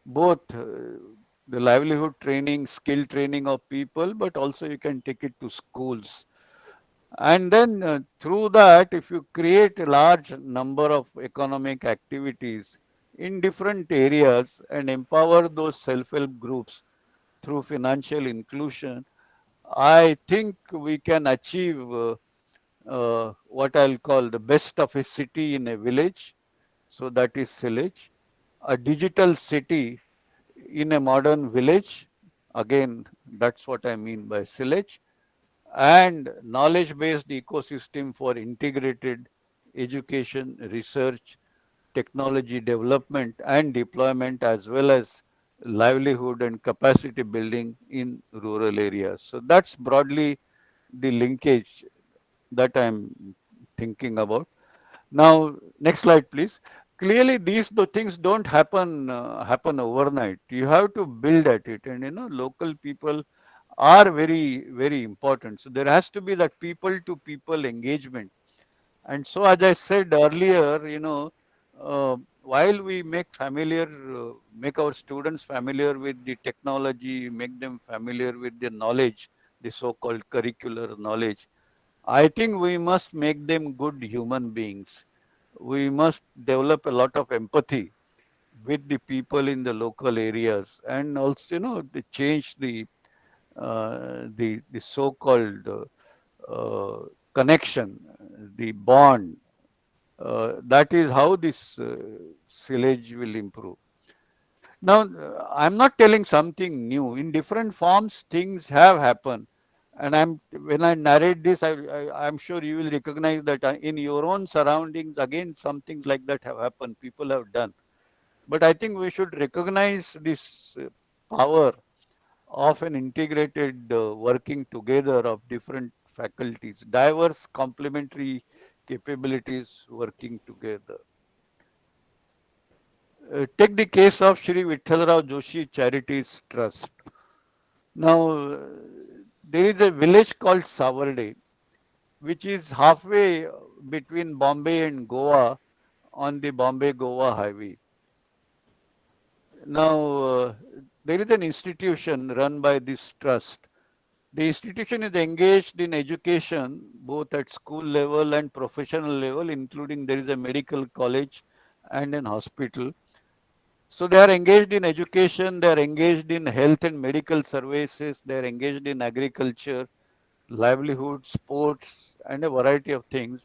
both the livelihood training, skill training of people, but also you can take it to schools. And then through that, if you create a large number of economic activities in different areas and empower those self-help groups through financial inclusion, I think we can achieve what I'll call the best of a city in a village. So that is Cillage, a digital city in a modern village. Again, that's what I mean by Cillage, and knowledge-based ecosystem for integrated education, research, technology development and deployment, as well as livelihood and capacity building in rural areas. So that's broadly the linkage that I'm thinking about. Now, next slide, please. Clearly, these things don't happen overnight. You have to build at it, and local people are very important. So there has to be that people to people engagement. And so, as I said earlier, while we make our students familiar with the technology, make them familiar with the knowledge, the so-called curricular knowledge, I think we must make them good human beings. We must develop a lot of empathy with the people in the local areas, and also, to change the so-called connection, the bond. That is how this silage will improve. Now, I'm not telling something new. In different forms, things have happened. And when I narrate this, I'm sure you will recognize that in your own surroundings, again, some things like that have happened. People have done. But I think we should recognize this power of an integrated working together of different faculties, diverse complementary capabilities working together. Take the case of Shri Vithalrao Joshi Charities Trust. Now, there is a village called Savarde, which is halfway between Bombay and Goa on the Bombay-Goa highway. Now, there is an institution run by this trust. The institution is engaged in education both at school level and professional level, including there is a medical college and an hospital. So they are engaged in education, they are engaged in health and medical services, they are engaged in agriculture, livelihood, sports, and a variety of things.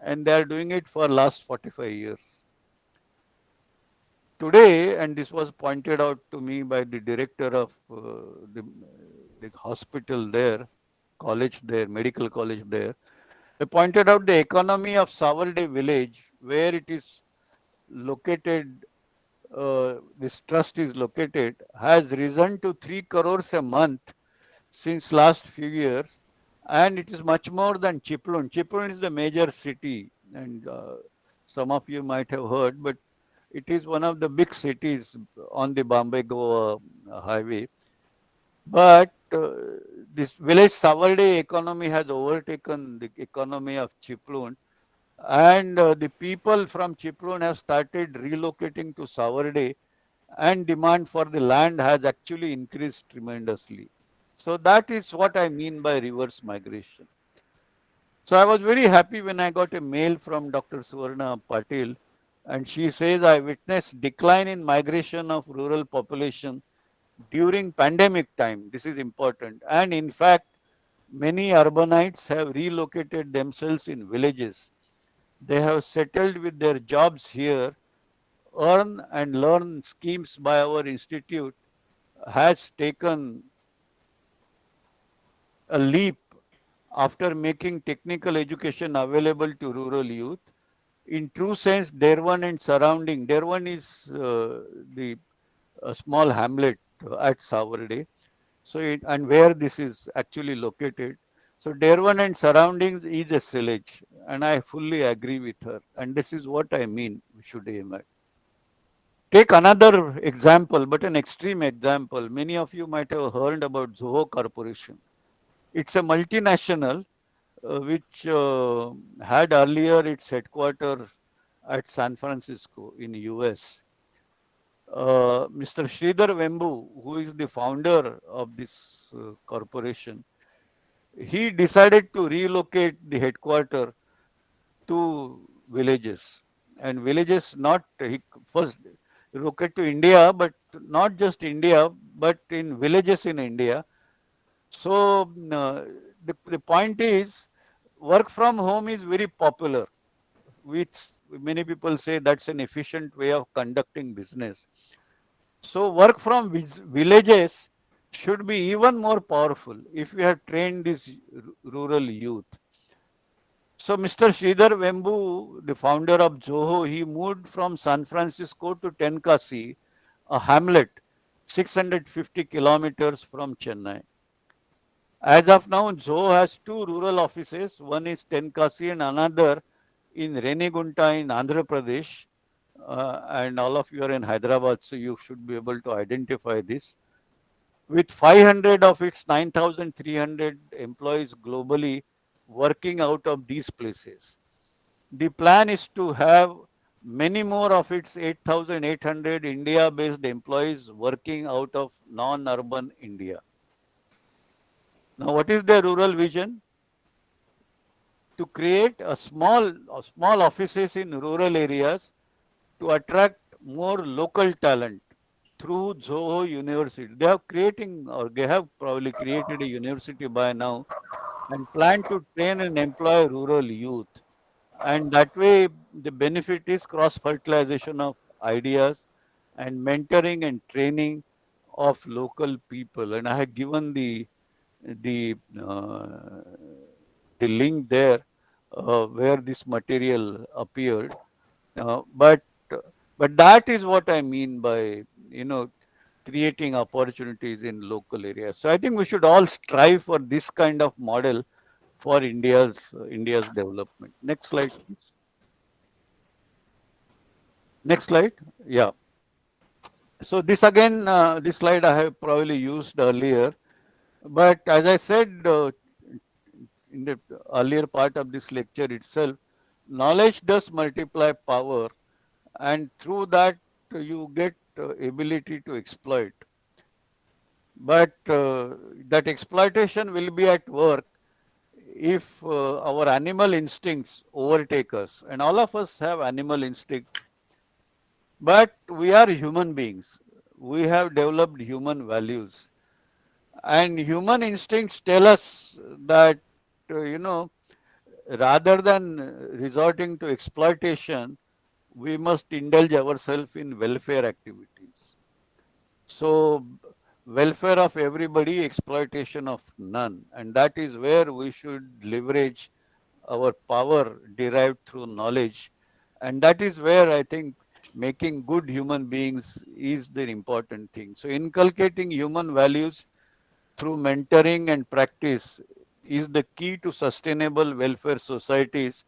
And they are doing it for last 45 years. Today, and this was pointed out to me by the director of the hospital there, college there, medical college there, they pointed out the economy of Savarde village, where it is located, this trust is located, has risen to 3 crores a month since last few years, and it is much more than Chiplun. Chiplun is the major city, and some of you might have heard, but it is one of the big cities on the Bombay-Goa highway. But this village Savarde economy has overtaken the economy of Chiplun, and the people from Chiplun have started relocating to Savarde, and demand for the land has actually increased tremendously. So that is what I mean by reverse migration. So I was very happy when I got a mail from Dr. Suvarna Patil, and she says I witnessed decline in migration of rural population during pandemic time. This is important. And in fact, many urbanites have relocated themselves in villages. They have settled with their jobs here. Earn and learn schemes by our institute has taken a leap after making technical education available to rural youth. In true sense, Derwan and surrounding, Derwan is the small hamlet at Savarde. So, and where this is actually located. So, Derwan and surroundings is a Cillage, and I fully agree with her. And this is what I mean, we should aim at. Take another example, but an extreme example. Many of you might have heard about Zoho Corporation. It's a multinational which had earlier its headquarters at San Francisco in US. Mr. Sridhar Vembu, who is the founder of this corporation, he decided to relocate the headquarters to villages. And villages not, he first relocate to India, but not just India, but in villages in India. So the point is, work from home is very popular, which many people say that's an efficient way of conducting business. So work from villages should be even more powerful if we have trained this rural youth. So Mr. Sridhar Vembu, the founder of Zoho, he moved from San Francisco to Tenkasi, a hamlet 650 kilometers from Chennai. As of now, Zoho has two rural offices. One is Tenkasi and another in Renigunta in Andhra Pradesh. And all of you are in Hyderabad, so you should be able to identify this. With 500 of its 9,300 employees globally working out of these places. The plan is to have many more of its 8,800 India-based employees working out of non-urban India. Now, what is their rural vision? To create a small offices in rural areas to attract more local talent through Zoho University. They have creating or they have probably created a university by now and plan to train and employ rural youth. And that way the benefit is cross fertilization of ideas and mentoring and training of local people. And I have given the uh, the link there where this material appeared. Uh, but but that is what I mean by creating opportunities in local areas. So I think we should all strive for this kind of model for India's development. Next slide, please. Next slide. Yeah. So this again, this slide I have probably used earlier, but as I said in the earlier part of this lecture itself, knowledge does multiply power, and through that you get ability to exploit. But that exploitation will be at work if our animal instincts overtake us, and all of us have animal instinct, but we are human beings. We have developed human values, and human instincts tell us that rather than resorting to exploitation, we must indulge ourselves in welfare activities. So, welfare of everybody, exploitation of none. And that is where we should leverage our power derived through knowledge. And that is where I think making good human beings is the important thing. So, inculcating human values through mentoring and practice is the key to sustainable welfare societies,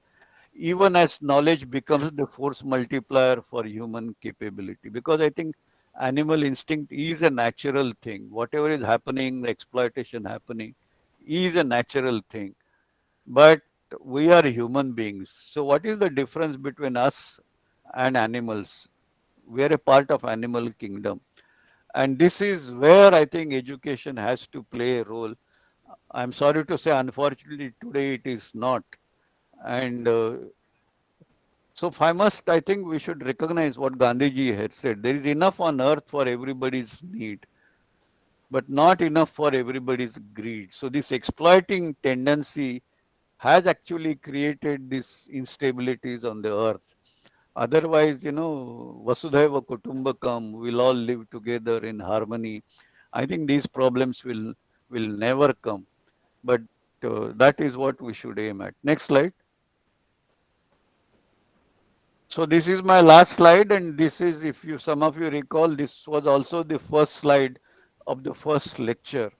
even as knowledge becomes the force multiplier for human capability. Because I think animal instinct is a natural thing. Whatever is happening, the exploitation happening, is a natural thing. But we are human beings. So what is the difference between us and animals? We are a part of animal kingdom. And this is where I think education has to play a role. I'm sorry to say, unfortunately, today it is not. And so if I must, I think we should recognize what Gandhiji had said. There is enough on earth for everybody's need, but not enough for everybody's greed. So this exploiting tendency has actually created these instabilities on the earth. Otherwise, Vasudhaiva Kutumbakam, we'll all live together in harmony. I think these problems will never come. But that is what we should aim at. Next slide. So this is my last slide, and this is, if you some of you recall, this was also the first slide of the first lecture.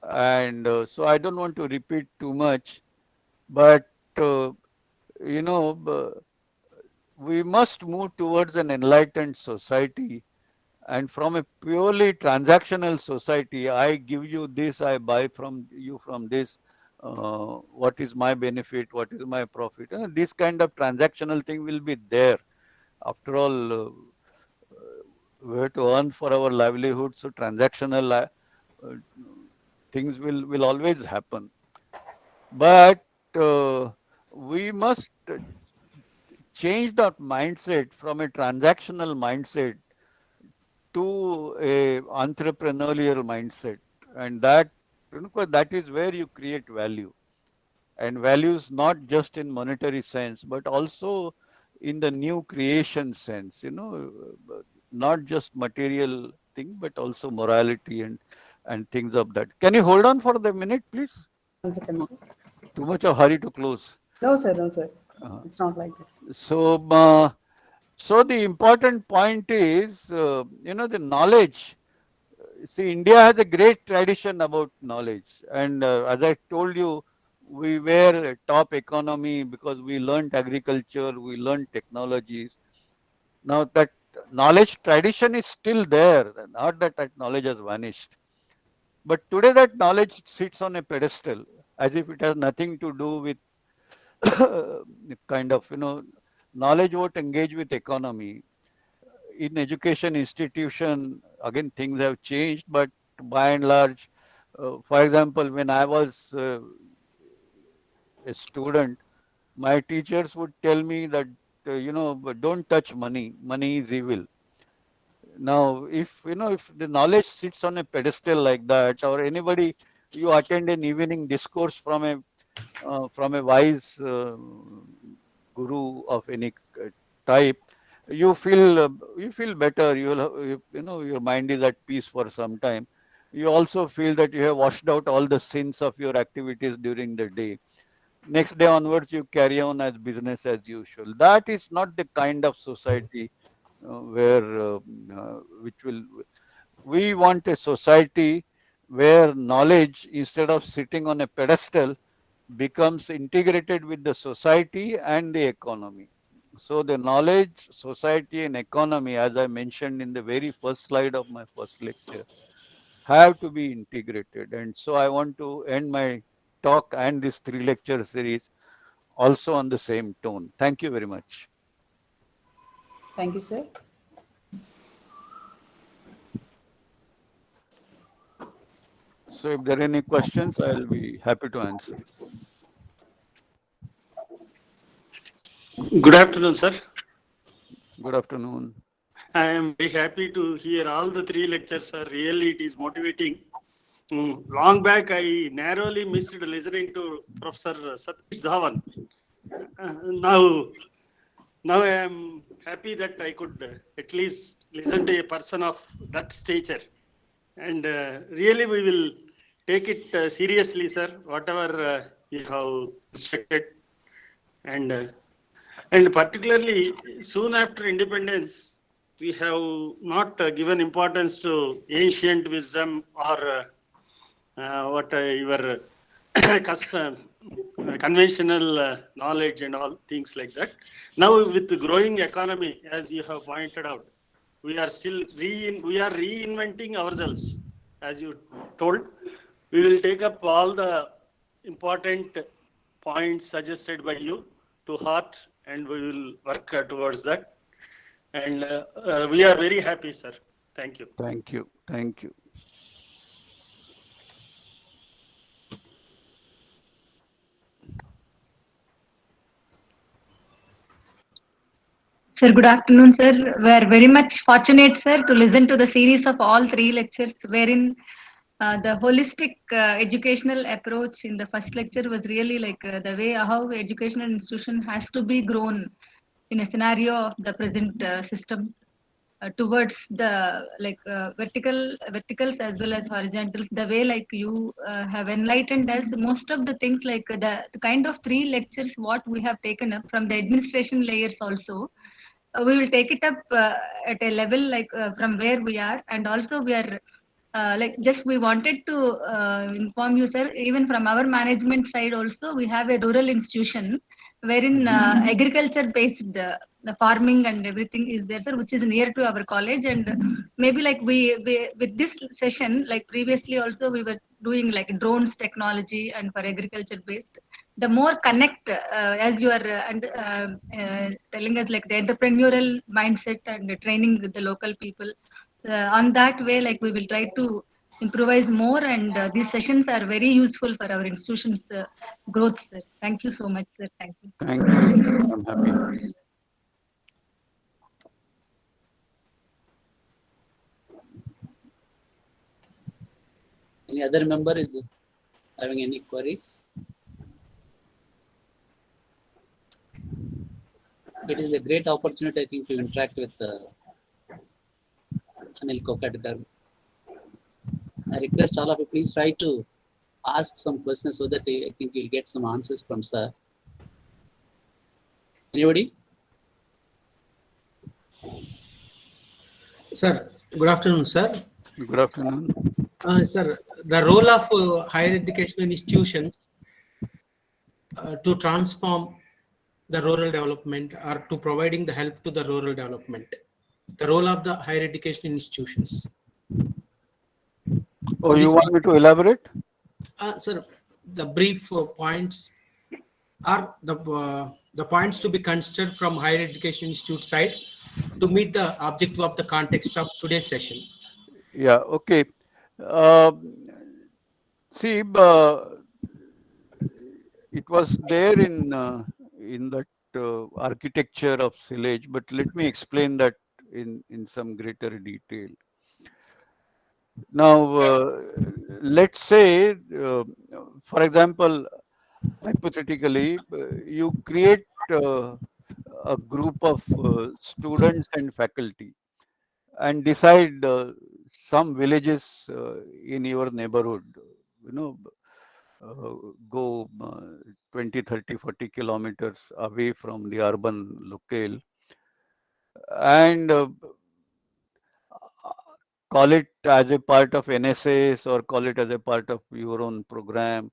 And so I don't want to repeat too much, but uh, you know, we must move towards an enlightened society. And from a purely transactional society, I give you this, I buy from you from this. What is my benefit? What is my profit? This kind of transactional thing will be there. After all, we have to earn for our livelihood, so transactional things will always happen. But we must change that mindset from a transactional mindset to a entrepreneurial mindset, and that that is where you create value, and values not just in monetary sense but also in the new creation sense, not just material thing but also morality and things of that. Can you hold on for the minute, please? 1 second, sir. Too much of hurry to close. No, sir, no, sir. Uh, It's not like that. so the important point is, the knowledge. See, India has a great tradition about knowledge. And as I told you, we were a top economy because we learned agriculture, we learned technologies. Now that knowledge tradition is still there, not that that knowledge has vanished. But today that knowledge sits on a pedestal as if it has nothing to do with kind of, knowledge won't engage with economy. In education institution, again, things have changed, but by and large, for example, when I was a student, my teachers would tell me that, don't touch money. Money is evil. Now, if the knowledge sits on a pedestal like that, or anybody, you attend an evening discourse from a wise guru of any type, you feel better. Your mind is at peace for some time. You also feel that you have washed out all the sins of your activities during the day. Next day onwards, you carry on as business as usual. That is not the kind of society where which will. We want a society where knowledge, instead of sitting on a pedestal, becomes integrated with the society and the economy. So the knowledge, society and economy, as I mentioned in the very first slide of my first lecture, have to be integrated. And so I want to end my talk and this 3 lecture series also on the same tone. Thank you very much. Thank you, sir. So if there are any questions, I'll be happy to answer. Good afternoon, sir. Good afternoon. I am very happy to hear all the 3 lectures, sir. Really, it is motivating. Long back, I narrowly missed listening to Professor Satish Dhawan. Now I am happy that I could at least listen to a person of that stature. And really, we will take it seriously, sir, whatever you have instructed. And particularly soon after independence, we have not given importance to ancient wisdom or what your conventional knowledge and all things like that. Now, with the growing economy, as you have pointed out, we are still reinventing ourselves. As you told, we will take up all the important points suggested by you to heart, and we will work towards that. And we are very happy, sir. Thank you. Thank you. Thank you. Sir, good afternoon, sir. We are very much fortunate, sir, to listen to the series of all three lectures, wherein the holistic educational approach in the first lecture was really like the way how educational institution has to be grown in a scenario of the present systems towards the like verticals as well as horizontals. The way like you have enlightened us most of the things like the kind of three lectures what we have taken up from the administration layers also we will take it up at a level like from where we are, and also we are like just we wanted to inform you, sir, even from our management side also we have a rural institution wherein agriculture based the farming and everything is there, sir, which is near to our college. And maybe like we with this session, like previously also we were doing like drones technology and for agriculture based, the more connect as you are telling us like the entrepreneurial mindset and the training with the local people on that way, like we will try to improvise more, and these sessions are very useful for our institution's growth, sir. Thank you so much, sir. Thank you. Thank you. I'm happy. Any other member is having any queries? It is a great opportunity, I think, to interact with Anil Kakodkar. I request all of you, please try to ask some questions so that I think you'll get some answers from sir. Anybody? Sir, good afternoon, sir. Good afternoon. Sir, the role of higher educational institutions to transform the rural development or to providing the help to the rural development. The role of the higher education institutions. Oh, you want me to elaborate? Sir, the brief points are the points to be considered from higher education institute side to meet the objective of the context of today's session. Yeah, okay. See, it was there in that architecture of Cillage, but let me explain that in some greater detail. Now, let's say, for example, hypothetically, you create a group of students and faculty and decide some villages in your neighborhood, you know, go 20, 30, 40 kilometers away from the urban locale and call it as a part of NSS or call it as a part of your own program.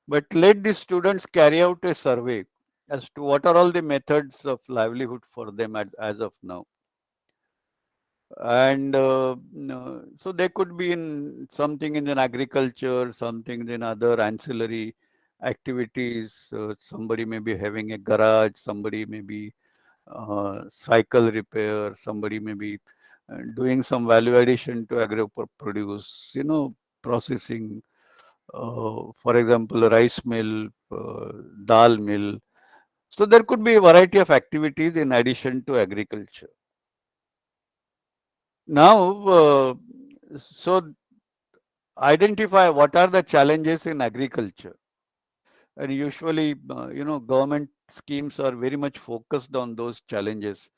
But let the students carry out a survey as to what are all the methods of livelihood for them as of now. And so they could be in something in an agriculture, something in other ancillary activities. Somebody may be having a garage, somebody may be cycle repair, somebody may be doing some value addition to agro produce, you know, processing, for example, rice mill, dal mill. So there could be a variety of activities in addition to agriculture. Now, so identify what are the challenges in agriculture. And usually, you know, government schemes are very much focused on those challenges,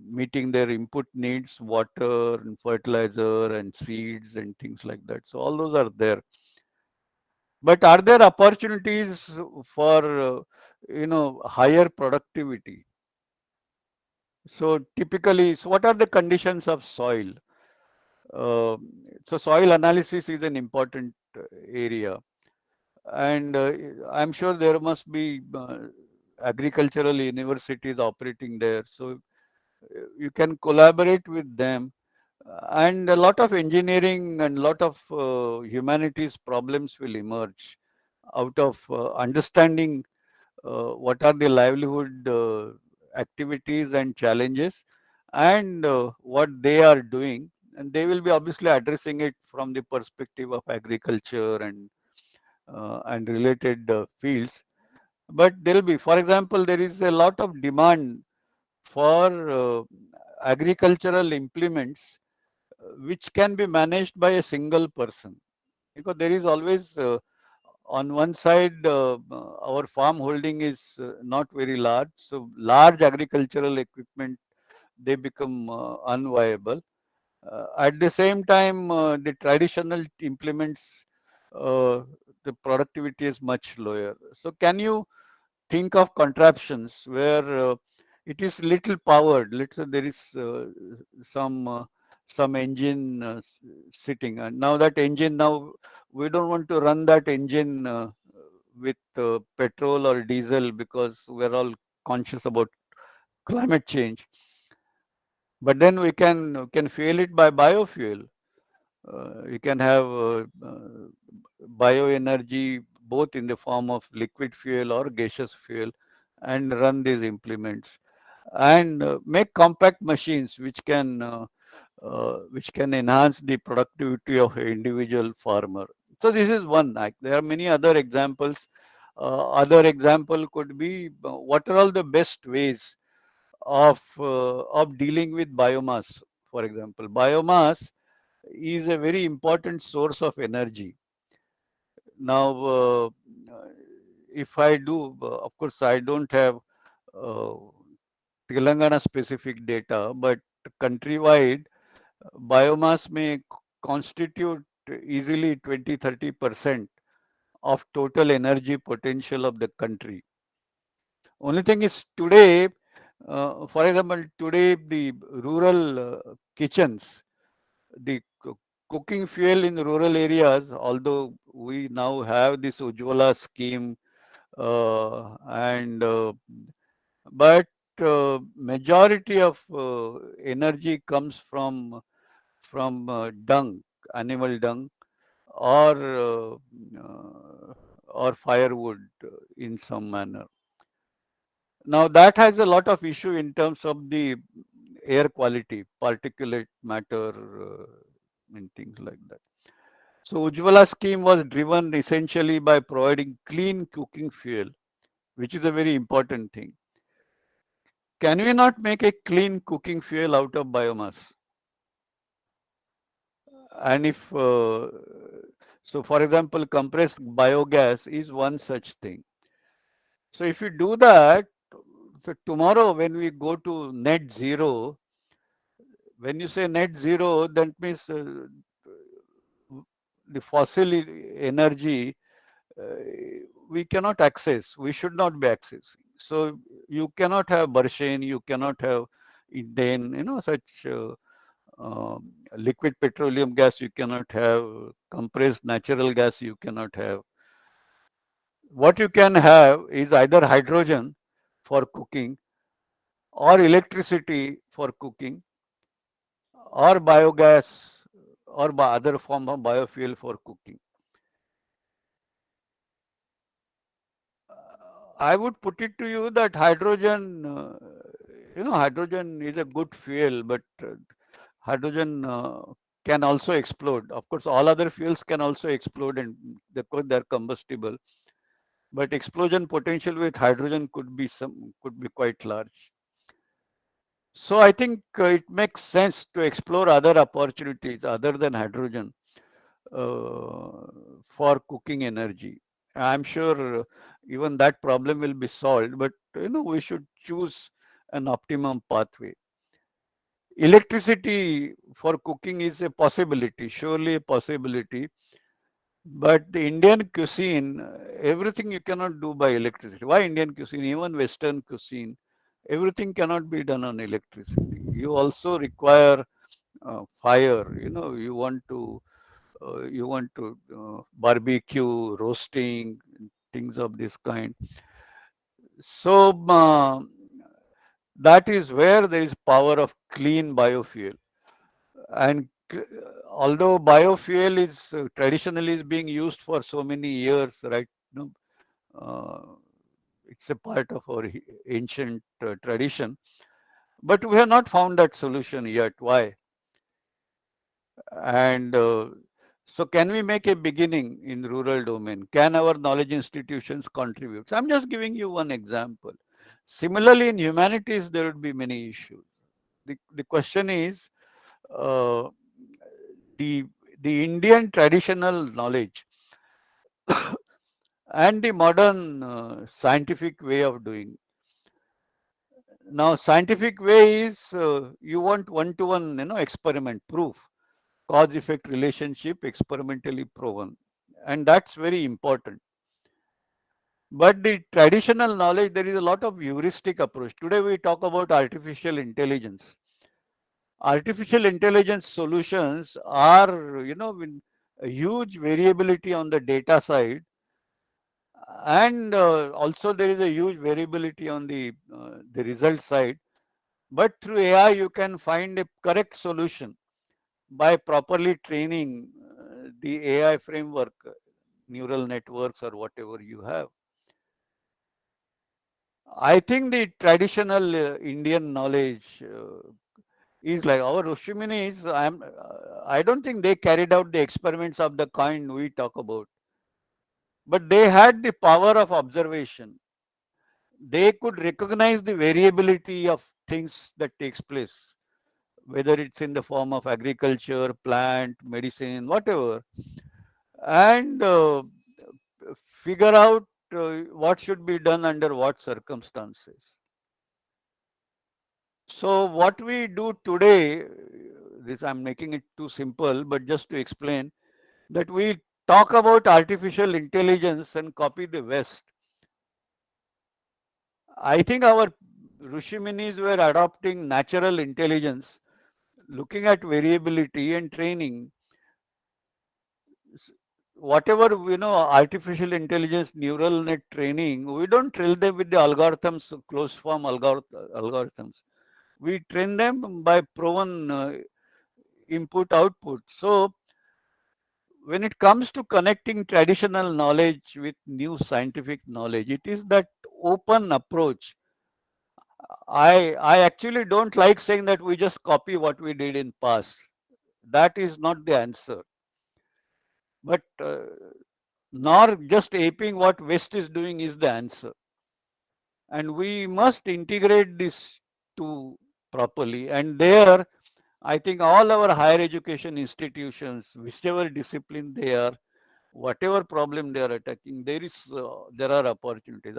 meeting their input needs, water and fertilizer and seeds and things like that. So all those are there. But are there opportunities for, you know, higher productivity? So typically, so what are the conditions of soil? So soil analysis is an important area, and I'm sure there must be agricultural universities operating there. So you can collaborate with them, and a lot of engineering and a lot of humanities problems will emerge out of understanding what are the livelihood activities and challenges and what they are doing, and they will be obviously addressing it from the perspective of agriculture and related fields. But there will be, for example, there is a lot of demand for agricultural implements which can be managed by a single person, because there is always on one side our farm holding is not very large, so large agricultural equipment, they become unviable. At the same time, the traditional implements, the productivity is much lower. So can you think of contraptions where it is little powered? Let's say there is some some engine sitting, and now that engine, now we don't want to run that engine with petrol or diesel, because we're all conscious about climate change. But then we can fuel it by biofuel. You can have bioenergy both in the form of liquid fuel or gaseous fuel, and run these implements, and make compact machines which can enhance the productivity of an individual farmer. So this is one act. There are many other examples. Other example could be what are all the best ways of dealing with biomass. For example, biomass is a very important source of energy. Now, if I do, of course, I don't have uh, Telangana specific data, but countrywide, biomass may constitute easily 20-30% of total energy potential of the country. Only thing is today, for example, today the rural kitchens, the cooking fuel in rural areas, although we now have this Ujjwala scheme, and but majority of energy comes from dung, animal dung, or firewood in some manner. Now that has a lot of issue in terms of the air quality, particulate matter, and things like that. So Ujjwala scheme was driven essentially by providing clean cooking fuel, which is a very important thing. Can we not make a clean cooking fuel out of biomass? And if so, for example, compressed biogas is one such thing. So if you do that, so tomorrow when we go to net zero, when you say net zero, that means the fossil energy we cannot access, we should not be accessing. So you cannot have Barshain, you cannot have Indane, such liquid petroleum gas you cannot have, compressed natural gas you cannot have. What you can have is either hydrogen for cooking, or electricity for cooking, or biogas, or by other form of biofuel for cooking. I would put it to you that hydrogen, hydrogen is a good fuel, but hydrogen can also explode. Of course, all other fuels can also explode, and they're combustible. But explosion potential with hydrogen could be quite large. So I think it makes sense to explore other opportunities other than hydrogen for cooking energy. I'm sure even that problem will be solved, but we should choose an optimum pathway. Electricity for cooking is a possibility, surely a possibility. But the Indian cuisine, everything you cannot do by electricity. Why Indian cuisine? Even Western cuisine, everything cannot be done on electricity. You also require fire. You want to barbecue, roasting, things of this kind. So that is where there is power of clean biofuel. And although biofuel is traditionally is being used for so many years, right? It's a part of our ancient tradition, but we have not found that solution yet. Why? And so can we make a beginning in rural domain? Can our knowledge institutions contribute? So I'm just giving you one example. Similarly, in humanities, there would be many issues. The question is, uh, the Indian traditional knowledge and the modern scientific way of doing. Now, scientific way is you want one-to-one, experiment proof, cause-effect relationship experimentally proven, and that's very important. But the traditional knowledge, there is a lot of heuristic approach. Today we talk about artificial intelligence. Artificial intelligence solutions are, with a huge variability on the data side, and also there is a huge variability on the result side. But through AI, you can find a correct solution by properly training the AI framework, neural networks, or whatever you have. I think the traditional Indian knowledge is like our Rishiminis. I don't think they carried out the experiments of the kind we talk about, but they had the power of observation. They could recognize the variability of things that takes place, whether it's in the form of agriculture, plant, medicine, whatever, and figure out what should be done under what circumstances. So what we do today, this I'm making it too simple, but just to explain that we talk about artificial intelligence and copy the West. I think our Rishiminis were adopting natural intelligence, looking at variability and training. Whatever, artificial intelligence, neural net training, we don't train them with the algorithms, closed form algorithms. We train them by proven input output. So when it comes to connecting traditional knowledge with new scientific knowledge, it is that open approach. I actually don't like saying that we just copy what we did in past. That is not the answer. But nor just aping what West is doing is the answer. And we must integrate this two properly. And there, I think all our higher education institutions, whichever discipline they are, whatever problem they are attacking, there are opportunities.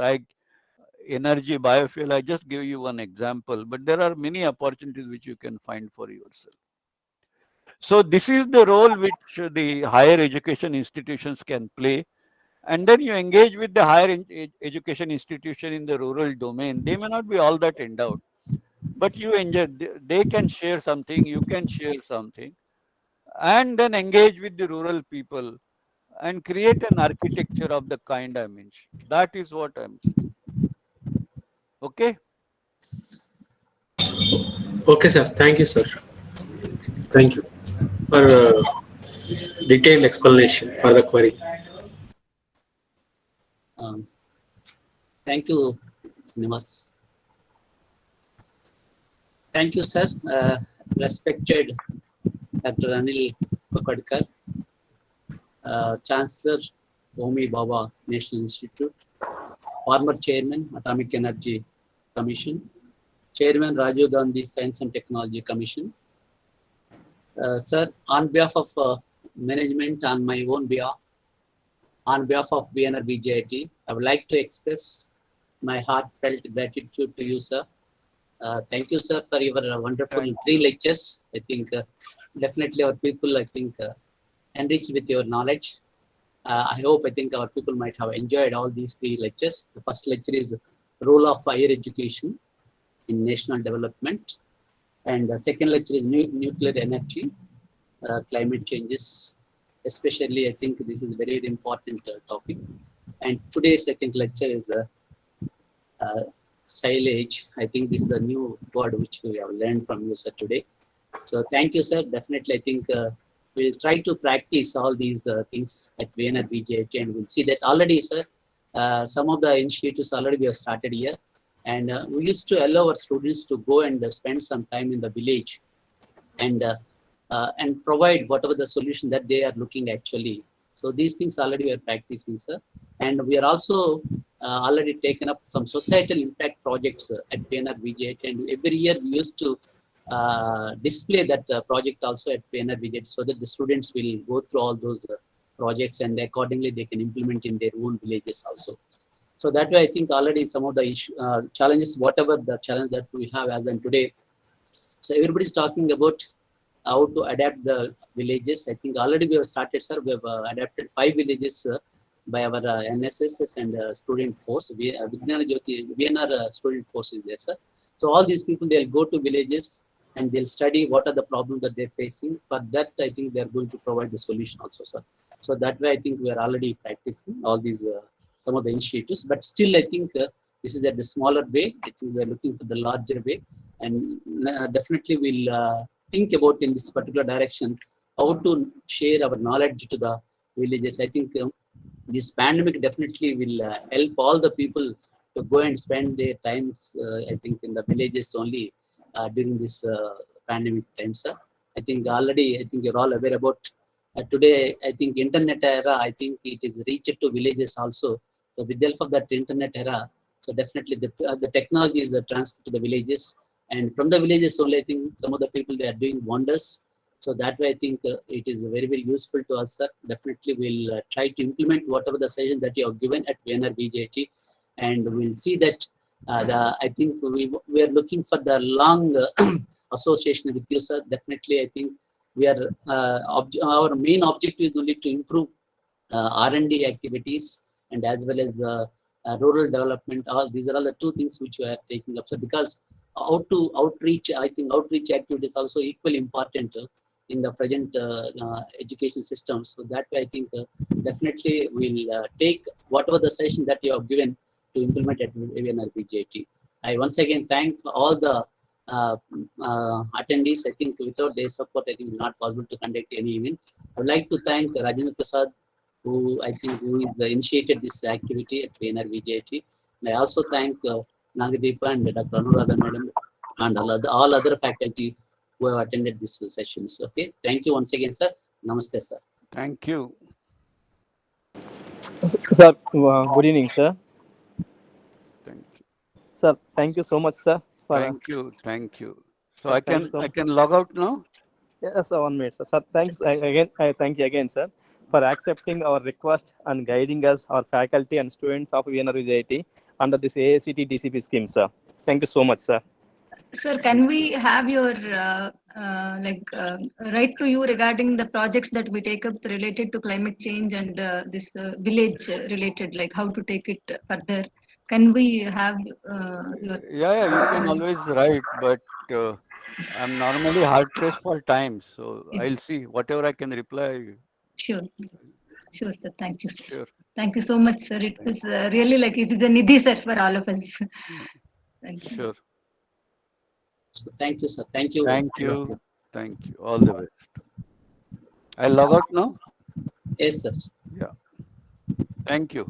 Energy, biofuel, I just give you one example, but there are many opportunities which you can find for yourself. So this is the role which the higher education institutions can play. And then you engage with the higher education institution in the rural domain. They may not be all that endowed, but they can share something, you can share something, and then engage with the rural people and create an architecture of the kind I mentioned. That is what I'm saying. Okay. Okay, sir. Thank you, sir. Thank you for detailed explanation for the query. Thank you, Srinivas. Thank you, sir. Respected Dr. Anil Kakodkar, Chancellor, Homi Bhabha National Institute, former Chairman, Atomic Energy Commission, Chairman, Rajiv Gandhi Science and Technology Commission. Sir, on behalf of management, on my own behalf, on behalf of VNRBJIT, I would like to express my heartfelt gratitude to you, sir. Thank you, sir, for your wonderful 3 lectures. I think definitely our people, enriched with your knowledge. I think our people might have enjoyed all these 3 lectures. The first lecture is Role of Higher Education in National Development. And the second lecture is Nuclear Energy, Climate Changes. Especially, I think this is a very, very important topic. And today's second lecture is Cillage. I think this is the new word which we have learned from you, sir, today. So thank you, sir. Definitely, I think we'll try to practice all these things at VNRBJIT, and we'll see that already, sir. Some of the initiatives already we have started here. And we used to allow our students to go and spend some time in the village and provide whatever the solution that they are looking actually. So these things already we are practicing, sir. And we are also already taken up some societal impact projects at PNR VJT, and every year we used to display that project also at PNR VJT, so that the students will go through all those projects and accordingly they can implement in their own villages also. So that way, I think already some of the challenges, whatever the challenge that we have as in today, so everybody's talking about how to adapt the villages. I think already we have started, sir. We have adapted 5 villages by our NSS and student force. Vijnana Jyoti, VNR student force is there, sir. So all these people, they'll go to villages and they'll study what are the problems that they're facing. For that, I think they're going to provide the solution also, sir. So that way, I think we are already practicing all these some of the initiatives. But still, I think this is at the smaller way. I think we're looking for the larger way, and definitely we'll think about in this particular direction how to share our knowledge to the villages. I think this pandemic definitely will help all the people to go and spend their times, I think, in the villages only during this pandemic time, sir. I think already, I think you're all aware about today, I think internet era, I think it is reached to villages also. So with the help of that internet era, so definitely the technology is transferred to the villages, and from the villages only, I think some of the people, they are doing wonders. So that way, I think it is very, very useful to us, sir. Definitely, we'll try to implement whatever the suggestion that you have given at VNR BJT, and we'll see that I think we are looking for the long association with you, sir. Definitely, I think we are our main objective is only to improve R&D activities and as well as the rural development. All these are all the 2 things which we are taking up, sir. Because outreach, I think outreach activities also equally important in the present education system. So that way, I think definitely we'll take whatever the session that you have given to implement at VNR BJT. I once again thank all the attendees. I think without their support, I think it's not possible to conduct any event. I would like to thank Rajendra Prasad, who I think who is initiated this activity at VNR VJT. And I also thank Nagadeepa and Dr. Anuradha Madam and all other faculty who have attended these sessions. Okay, thank you once again, sir. Namaste, sir. Thank you. Sir, good evening, sir. Thank you. Sir, thank you so much, sir. Thank you. Thank you. So Yeah, I thank you so I much. can log out now? Yes, sir, 1 minute, sir. Sir, thanks again. I thank you again, sir, for accepting our request and guiding us, our faculty and students of VNR VJT under this AICTE DCP scheme, sir. Thank you so much, sir. Sir, can we have your right to you regarding the projects that we take up related to climate change and this village related, like how to take it further? Can we have your? Yeah, you can always write, but I'm normally hard pressed for time, so I'll see whatever I can reply. Sure, sure, sir. Thank you, sir. Sure. Thank you so much, sir. It was really like it is a nidhi, sir, for all of us. Thank you. Sure. So thank you, sir. Thank you. Thank you. Thank you. All the best. I'll log out now. Yes, sir. Yeah. Thank you.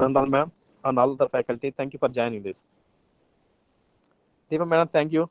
And all, ma'am, and all the faculty, thank you for joining this. Deepa, madam, thank you.